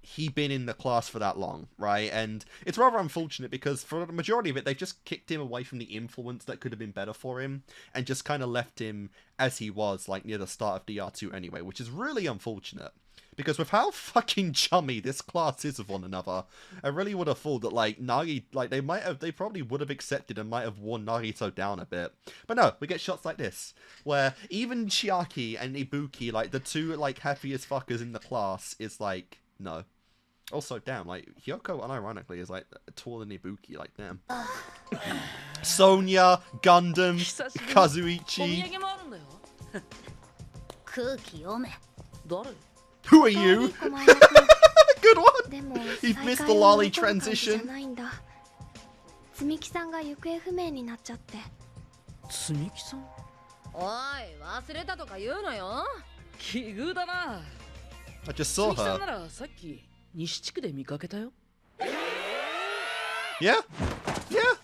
he been in the class for that long, right? And it's rather unfortunate because for the majority of it, they've just kicked him away from the influence that could have been better for him and just kind of left him as he was, like, near the start of DR2 anyway, which is really unfortunate. Because with how fucking chummy this class is with one another, I really would have thought that, like, they probably would have accepted and might have worn Nagito down a bit. But no, we get shots like this, where even Chiaki and Ibuki, like, the two, like, happiest fuckers in the class, is like, no. Also, damn, like, Hyoko, unironically, is, like, taller than Ibuki, like, damn. Sonya, Gundam, Kazuichi.
空気読め
Who are you? Good one!
でも
You've
再
missed
会
the
を
lolly
喜ぶ感じじゃ
transition.
ないんだ。積み木さんが行方不明になっちゃって。
積み木さん
おい忘れたとか言うのよ。
奇遇だな
I just
積
saw
み木さん
her.
ならさっき西地区で見かけたよ
Yeah? Yeah?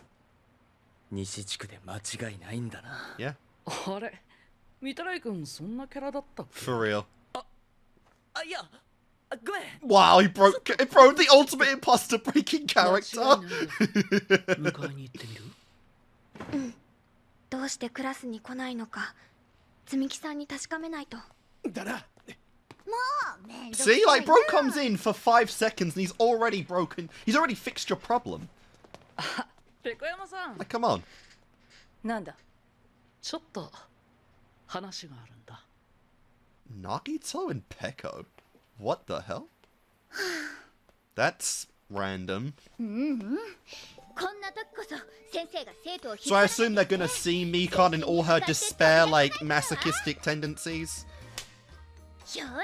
西地区で間違いないんだな。
Yeah.
あれ御手洗君そんなキャラだったっけ
For real.
あ、いや、ごめん。
Wow, he broke the ultimate imposter breaking character.
迎えに行ってみる
どうしてクラスに来ないのか、積み木さんに確かめないと。
だな。
もうめんどくさい
See,
な
like, bro comes in for 5 seconds and he's already fixed your problem.
ペコ山さん
Like, come on.
なんだちょっと話があるんだ
Nagito and Peko? What the hell? That's random.
こんな時こそ先生が生徒を
So I assume they're gonna see Mikan in all her despair, like, masochistic tendencies.
よしおはよ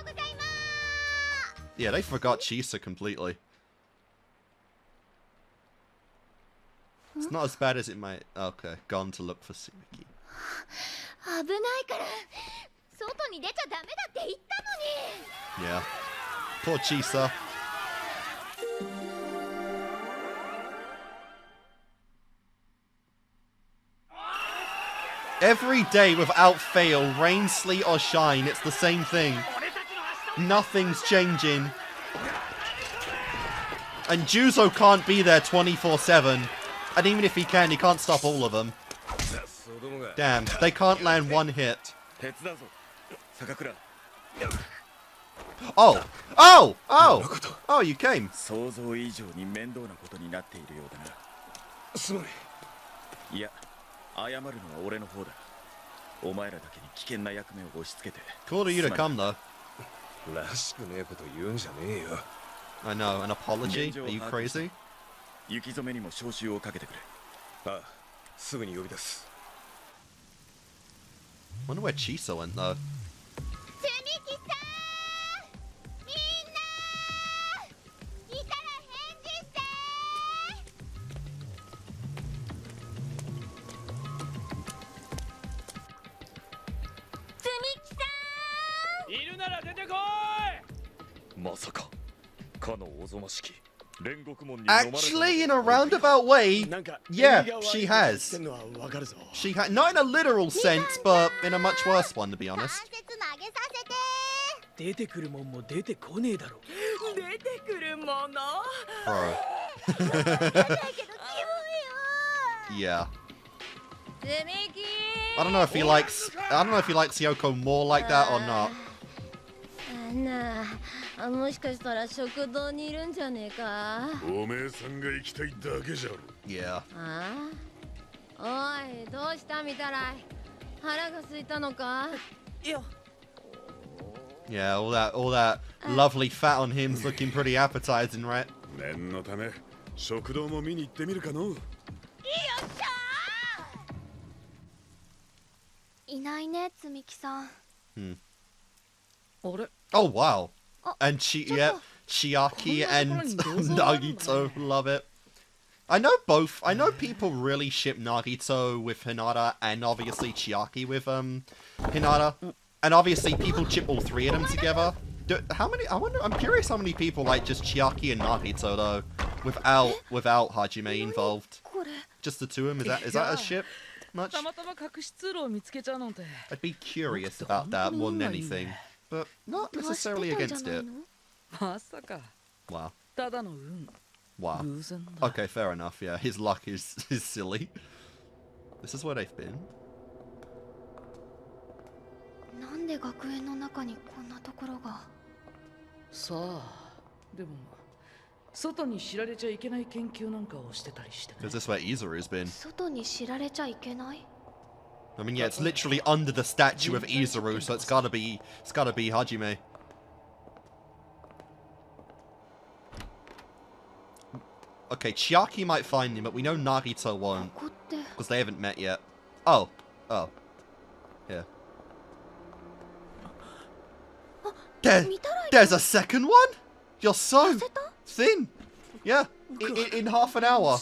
うございます
Yeah, they forgot Chisa completely. It's not as bad as it might. Okay, gone to look for Sumiki.
危ないから外に出ちゃダメだって言ったのに。
Yeah. Poor Chisa. Every day without fail, rain, sleet or shine, it's the same thing. Nothing's changing. And Juzo can't be there 24/7. And even if he can't stop all of them. Damn, they can't land one hit. Oh! Oh! Oh! Oh, you came.
想像以上に面倒なことになっているようだな。
すまない。
いや、謝るのは俺の方だ。お前らだけに危険な役目を押し付けて。
Cool of you to come though.
らしくねえこと言うんじゃねえよ。
I know, an apology? Are you crazy?
雪染めにも招集をかけてくれ。
ああ、すぐに呼び出す。
Wonder where Chisa went though.
つみきさん、みんないたら返事して。つみきさん。
いるなら出てこい。
まさかかのおぞましき煉獄門に
Actually, in a roundabout way, yeah, she has. She had, not in a literal sense, but in a much worse one, to be honest.
関節投げさせて。
出てくるもんも出てこねえだろ。
出てくるもの。
Bro.
だけどキモいよ。
Yeah.
つみき。
I don't know if he likes Yoko more like that or not.
なあ、もしかしたら食堂にいるんじゃねえか。
おめえさんが行きたいだけじゃろ。
Yeah.
ああ、おい、どうしたみたらい。腹が空いたのか。
いや。
Yeah, all that lovely fat on him's looking pretty appetizing, right?
念のため食堂も見に行ってみるかの。
よっしゃー。いないね、つみきさん。
あれ？
Oh wow. And Chiaki and Nagito love it. I know people really ship Nagito with Hinata and obviously Chiaki with Hinata. And obviously people chip all three of them together. I'm curious how many people like just Chiaki and Nagito though, without Hajime involved. Just the two of them, is that a ship? Much? I'd be curious about that more than anything. But not necessarily against it. Wow. Wow. Okay, fair enough, yeah. His luck is silly. This is where they've been.
なんで学園の中にこんなところが。
さあ、でも外に知られちゃいけない研究なんかをしてたりしてね。
Is this where Izuru's been?
外に知られちゃいけない？
I mean, yeah, it's literally under the statue of Izuru, so it's gotta be Hajime. Okay, Chiaki might find him, but we know Nagito won't, because they haven't met yet. Oh, yeah. There's a second one? You're so thin. Yeah, in half an hour.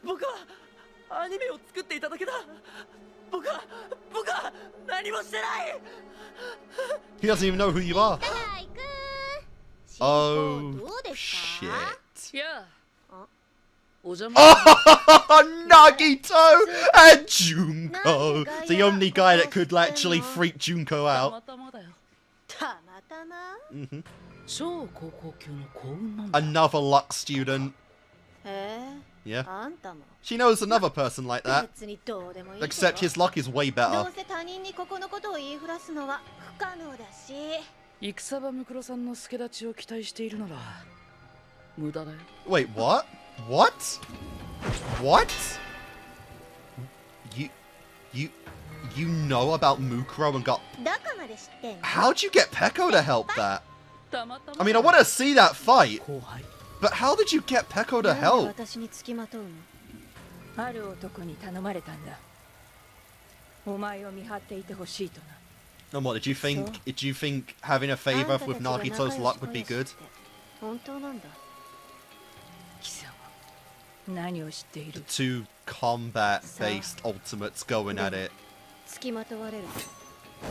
僕はアニメを作っていただけだ。僕は何もしてない。
He doesn't even know who you are. Oh, shit.
Yeah.
Oh, Nagito and Junko. The only guy that could actually freak Junko out. Another luck student. Yeah. She knows another person like that. Except his luck is way better. Wait, what? What? What? You know about Mukuro and got... How'd you get Peko to help that? I mean, I want to see that fight. But how did you get Peko to help? And what, did you think having a favor with Nagito's luck would be good?
何を知っている
Two combat-based ultimates going at it.
付きまとわれる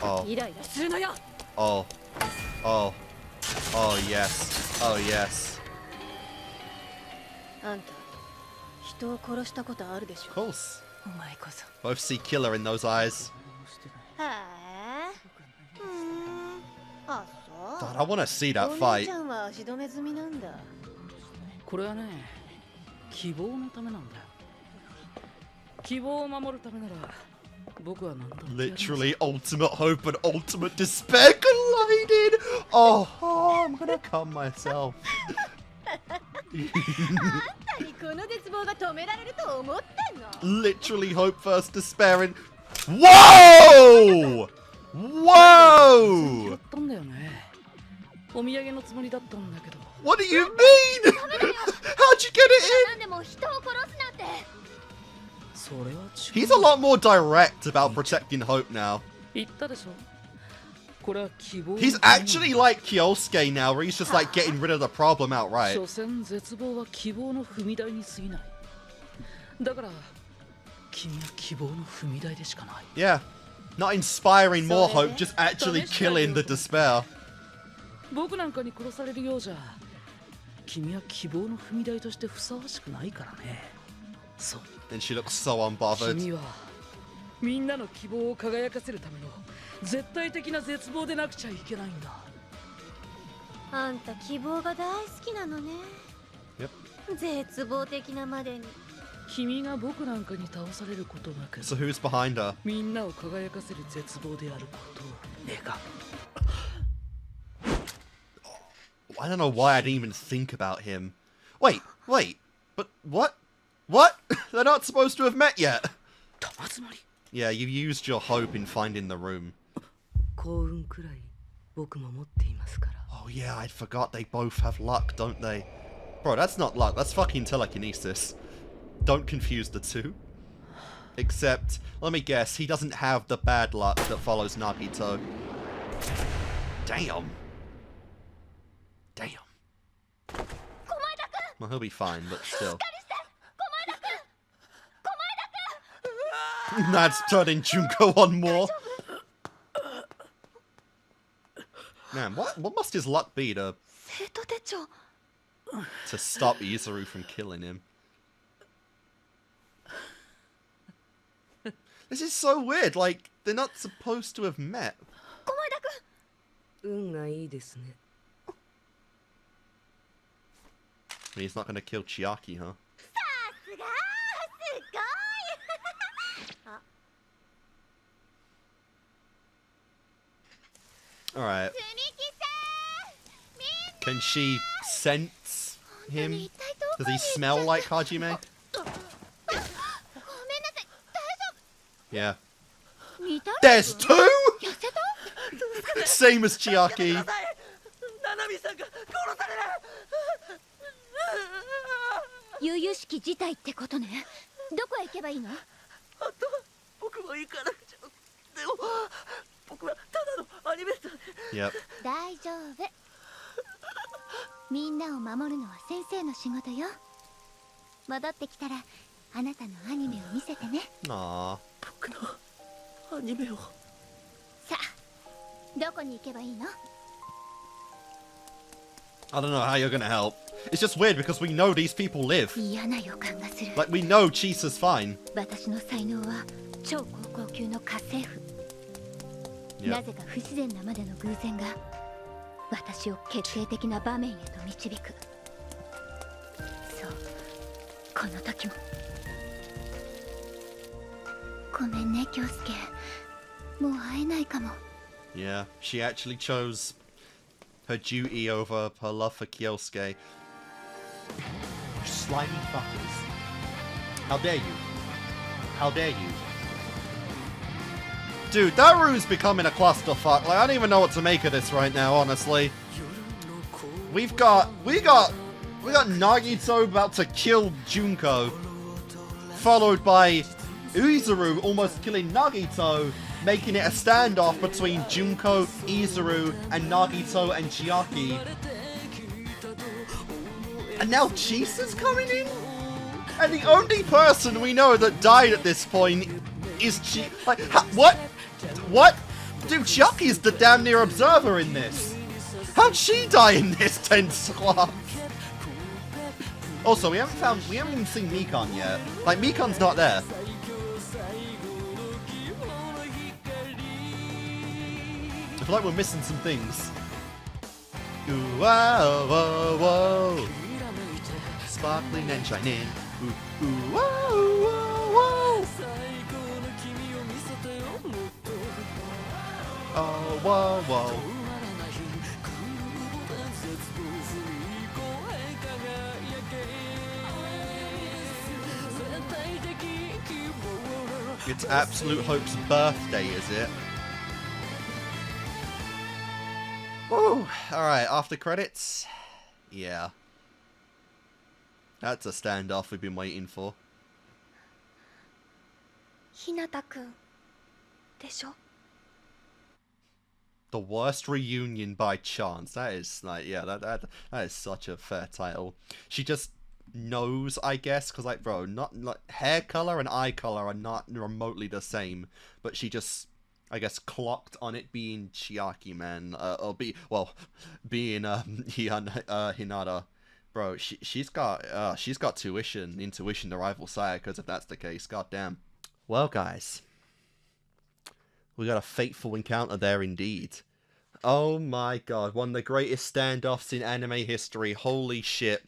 Oh.
イライラするのよ
Oh. Oh. Oh, yes. Oh, yes.
あんた人を殺したことあるでしょ
Of course.
お前こそ
Both see killer in those eyes.
へえあそう
God, I want to see that
お姉
fight.
ちゃんは足止め済みなんだ
これはね希望のためなんだよ希望を守るためなら僕は何だってやります
Literally ultimate hope and ultimate despair collided. Oh, I'm gonna come myself.
あんたにこの絶望が止められると思ってんの
Literally hope versus despair and whoa!
や
Whoa!
ったんだよねお土産のつもりだったんだけど
What do you mean? How'd you get it
なんでも人を殺すなんて
それは違う
in? He's a lot more direct about protecting Hope now.
言ったでしょこれは希望
He's actually like Kyosuke now, where he's just like getting rid of the problem outright.
所詮絶望は希望の踏み台に過ぎないだから君は希望の踏み台でしかない
Yeah. Not inspiring more hope, just actually killing the despair.
僕なんかに殺されるようじゃ君は希望の踏み台としてふさわしくないからねそう
And she looks so unbothered.
君はみんなの希望を輝かせるための絶対的な絶望でなくちゃいけないんだ
あんた希望が大好きなのね
Yep.
絶望的なまでに
君が僕なんかに倒されることなく
So who's behind her?
みんなを輝かせる絶望であることを願う
I don't know why I didn't even think about him. Wait, but what? What? They're not supposed to have met yet. Yeah, you used your hope in finding the room.
幸運くらい僕も持っていますから
Oh yeah, I forgot they both have luck, don't they? Bro, that's not luck, that's fucking telekinesis. Don't confuse the two. Except, let me guess, he doesn't have the bad luck that follows Nagito. Damn. Damn. Well, he'll be fine, but still. That's turning Junko on more. Man, what must his luck be to stop Izuru from killing him? This is so weird, like, they're not supposed to have met.
運がいいですね
He's not gonna kill Chiaki, huh?
すごい
Alright. Can she sense him? Does he smell like Hajime? Yeah. There's two?! Same as Chiaki.
ナナミさんが殺される
悠々しき事態ってことねどこへ行けばいいの
あとは僕も行かなくちゃでも僕はただのアニメーターで
Yep.
大丈夫みんなを守るのは先生の仕事よ戻ってきたらあなたのアニメを見せてね
Aww.
僕のアニメを
さあどこに行けばいいの
I don't know how you're gonna help. It's just weird because we know these people live.
嫌な予感がする
Like, we know Chisa's fine.
私の才能は超高校級の家政婦
Yep.
なぜか不自然なまでの偶然が私を決定的な場面へと導くそうこの時もごめんね京介もう会えないかも
Yeah, she actually chose her duty over her love for Kyosuke. Slimy fuckers. How dare you? How dare you? Dude, that room's becoming a clusterfuck. Like, I don't even know what to make of this right now, honestly. We got Nagito about to kill Junko, followed by Izuru almost killing Nagito, making it a standoff between Junko, Izuru, and Nagito and Chiaki. And now Chisa's coming in? And the only person we know that died at this point is like, what? What? Dude, Chiaki's the damn near observer in this. How'd she die in this tense class? Also, we haven't even seen Mikan yet. Like, Mikan's not there. I feel like we're missing some things. Ooh, whoa, whoa, whoa. Sparkling and shining. Ooh, ooh, whoa, whoa, whoa. Oh, whoa, whoa. It's Absolute Hope's birthday, is it? Woo! Alright, after credits. Yeah. That's a standoff we've been waiting for.
ひなたくんでしょ?
The worst reunion by chance. That is like, yeah, that is such a fair title. She just knows, I guess, because like, bro, not like hair color and eye color are not remotely the same, but she just, I guess, clocked on it being Chiaki, man, or being Hinata. Bro, she's got intuition to rival Sayaka's if that's the case. Goddamn. Well, guys, we got a fateful encounter there indeed. Oh my god, one of the greatest standoffs in anime history. Holy shit.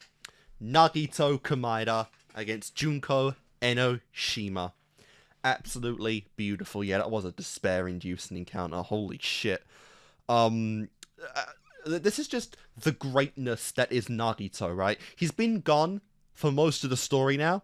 Nagito Komaeda against Junko Enoshima. Absolutely beautiful. Yeah, that was a despair-inducing encounter. Holy shit. This is just the greatness that is Nagito, right? He's been gone for most of the story now.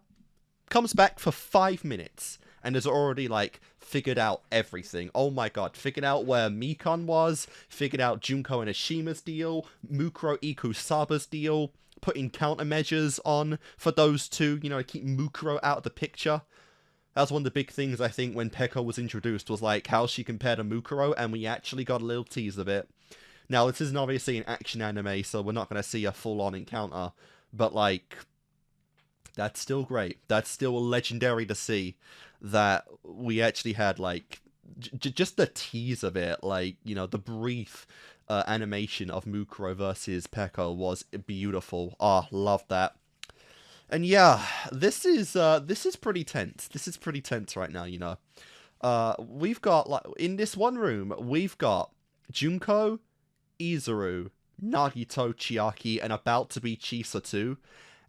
Comes back for 5 minutes and has already, like, figured out everything. Oh my god. Figured out where Mikan was. Figured out Junko Enoshima's deal. Mukuro Ikusaba's deal. Putting countermeasures on for those two, you know, to keep Mukuro out of the picture. That was one of the big things, I think, when Peko was introduced, was like how she compared to Mukuro, and we actually got a little tease of it. Now, this isn't obviously an action anime, so we're not going to see a full-on encounter, but, like, that's still great. That's still legendary to see that we actually had, like, just the tease of it, like, you know, the brief animation of Mukuro versus Peko was beautiful. Ah, love that. And yeah, this is pretty tense. This is pretty tense right now, you know. We've got, like, in this one room, we've got Junko, Izuru, Nagito, Chiaki, and about to be Chisa too.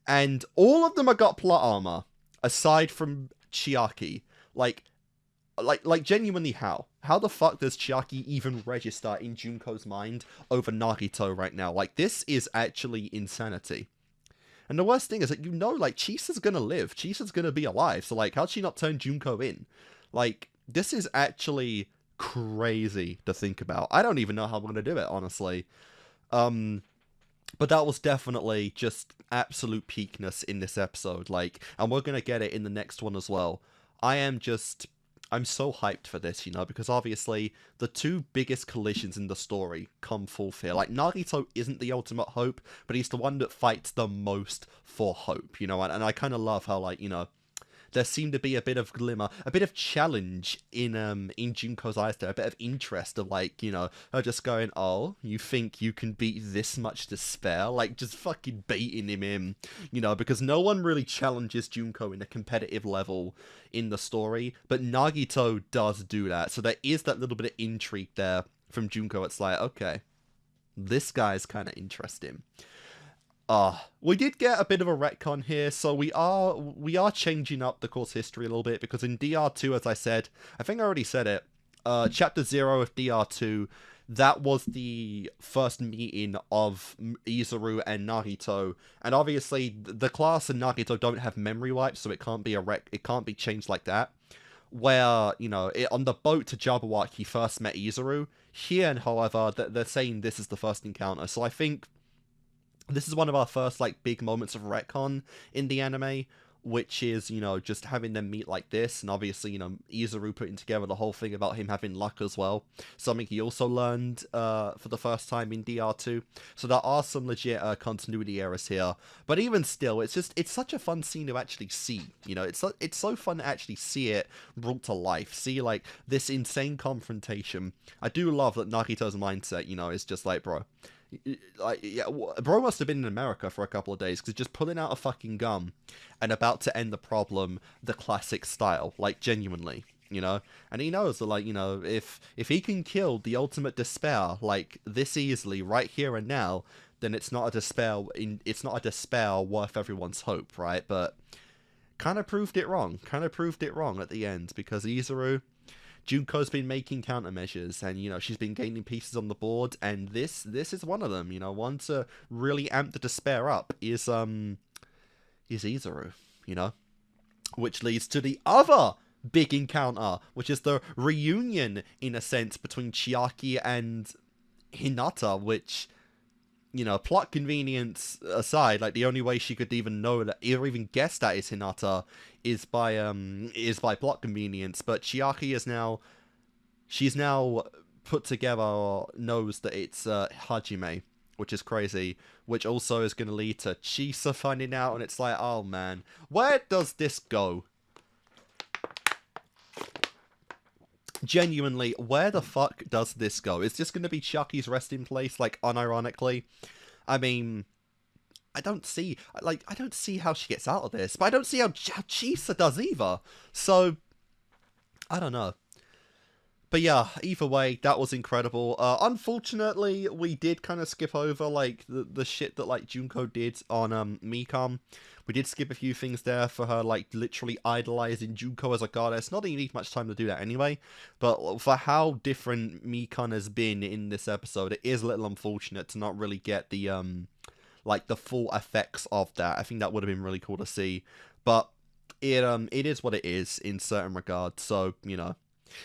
And all of them have got plot armor, aside from Chiaki. Like genuinely how? How the fuck does Chiaki even register in Junko's mind over Nagito right now? Like, this is actually insanity. And the worst thing is that, you know, like, Chisa's gonna live. Chisa's gonna be alive. So, like, how'd she not turn Junko in? Like, this is actually crazy to think about. I don't even know how I'm gonna do it, honestly. But that was definitely just absolute peakness in this episode. Like, and we're gonna get it in the next one as well. I'm so hyped for this, you know, because obviously the two biggest collisions in the story come forth here. Like, Nagito isn't the ultimate hope, but he's the one that fights the most for hope, you know, and I kind of love how, like, you know, there seemed to be a bit of glimmer, a bit of challenge in Junko's eyes there, a bit of interest of, like, you know, her just going, oh, you think you can beat this much despair? Like, just fucking baiting him in, you know, because no one really challenges Junko in a competitive level in the story, but Nagito does do that, so there is that little bit of intrigue there from Junko. It's like, okay, this guy's kind of interesting. We did get a bit of a retcon here, so we are changing up the course history a little bit, because in DR2, as I said, I think I already said it, Chapter 0 of DR2, that was the first meeting of Izuru and Nagito, and obviously the class and Nagito don't have memory wipes, so it can't be changed like that. Where, you know, on the boat to Jabberwock, he first met Izuru. Here, however, they're saying this is the first encounter, so I think this is one of our first, like, big moments of retcon in the anime, which is, you know, just having them meet like this, and obviously, you know, Izuru putting together the whole thing about him having luck as well, something he also learned for the first time in DR2. So there are some legit continuity errors here, but even still, it's such a fun scene to actually see, you know, it's so fun to actually see it brought to life, see, like, this insane confrontation. I do love that Nagito's mindset, you know, is just like, bro, like, yeah, bro must have been in America for a couple of days, because just pulling out a fucking gun and about to end the problem the classic style, like, genuinely, you know. And he knows that, like, you know, if he can kill the ultimate despair like this easily right here and now, then it's not a despair worth everyone's hope, right? But kind of proved it wrong at the end, because Junko's been making countermeasures, and, you know, she's been gaining pieces on the board, and this is one of them, you know. One to really amp the despair up is Izuru, you know, which leads to the other big encounter, which is the reunion, in a sense, between Chiaki and Hinata, which, you know, plot convenience aside, like, the only way she could even know that, or even guess that is Hinata, is by plot convenience. But Chiaki she's now put together, or knows that it's Hajime, which is crazy, which also is going to lead to Chisa finding out, and it's like, oh man, where does this go? Genuinely, where the fuck does this go? Is this going to be Chiaki's resting place, like, unironically? I mean, I don't see how she gets out of this, but I don't see how Chisa does either. So, I don't know. But yeah, either way, that was incredible. Unfortunately, we did kind of skip over, like, the shit that, like, Junko did on Mikam. We did skip a few things there for her, like, literally idolizing Junko as a goddess. Not that you need much time to do that anyway, but for how different Mikan has been in this episode, it is a little unfortunate to not really get the, like, the full effects of that. I think that would have been really cool to see, but it is what it is in certain regards, so, you know.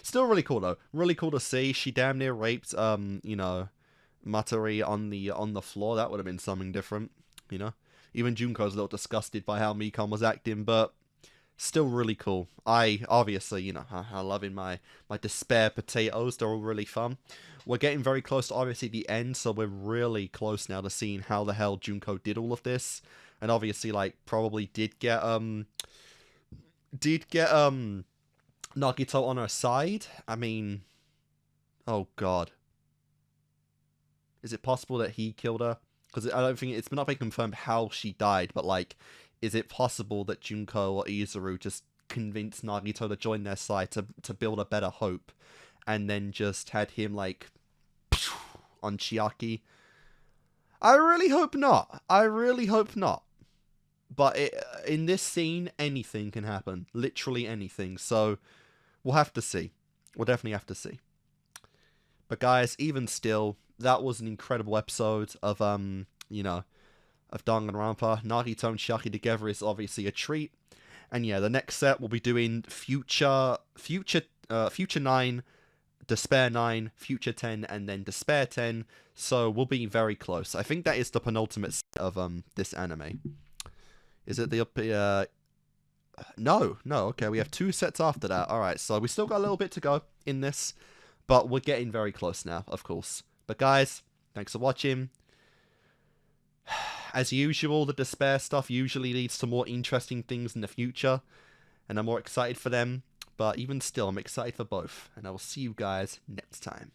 Still really cool, though. Really cool to see. She damn near raped, you know, Matari on the floor. That would have been something different, you know. Even Junko's a little disgusted by how Mikan was acting, but still really cool. Obviously, you know, I loving my despair potatoes. They're all really fun. We're getting very close to, obviously, the end, so we're really close now to seeing how the hell Junko did all of this. And obviously, like, probably did get Nagito on her side. I mean, oh god, is it possible that he killed her? Because I don't think it's not been confirmed how she died, but, like, is it possible that Junko or Izuru just convinced Nagito to join their side to build a better hope, and then just had him, like, on Chiaki? I really hope not. But in this scene, anything can happen. Literally anything. So, we'll have to see. We'll definitely have to see. But guys, even still, that was an incredible episode of, you know, of Danganronpa. Nagito and Chiaki together is obviously a treat. And yeah, the next set we'll be doing Future 9, Despair 9, Future 10, and then Despair 10. So we'll be very close. I think that is the penultimate set of this anime. Is it the No, okay, we have 2 sets after that. Alright, so we still got a little bit to go in this, but we're getting very close now, of course. But guys, thanks for watching. As usual, the despair stuff usually leads to more interesting things in the future, and I'm more excited for them, but even still, I'm excited for both, and I will see you guys next time.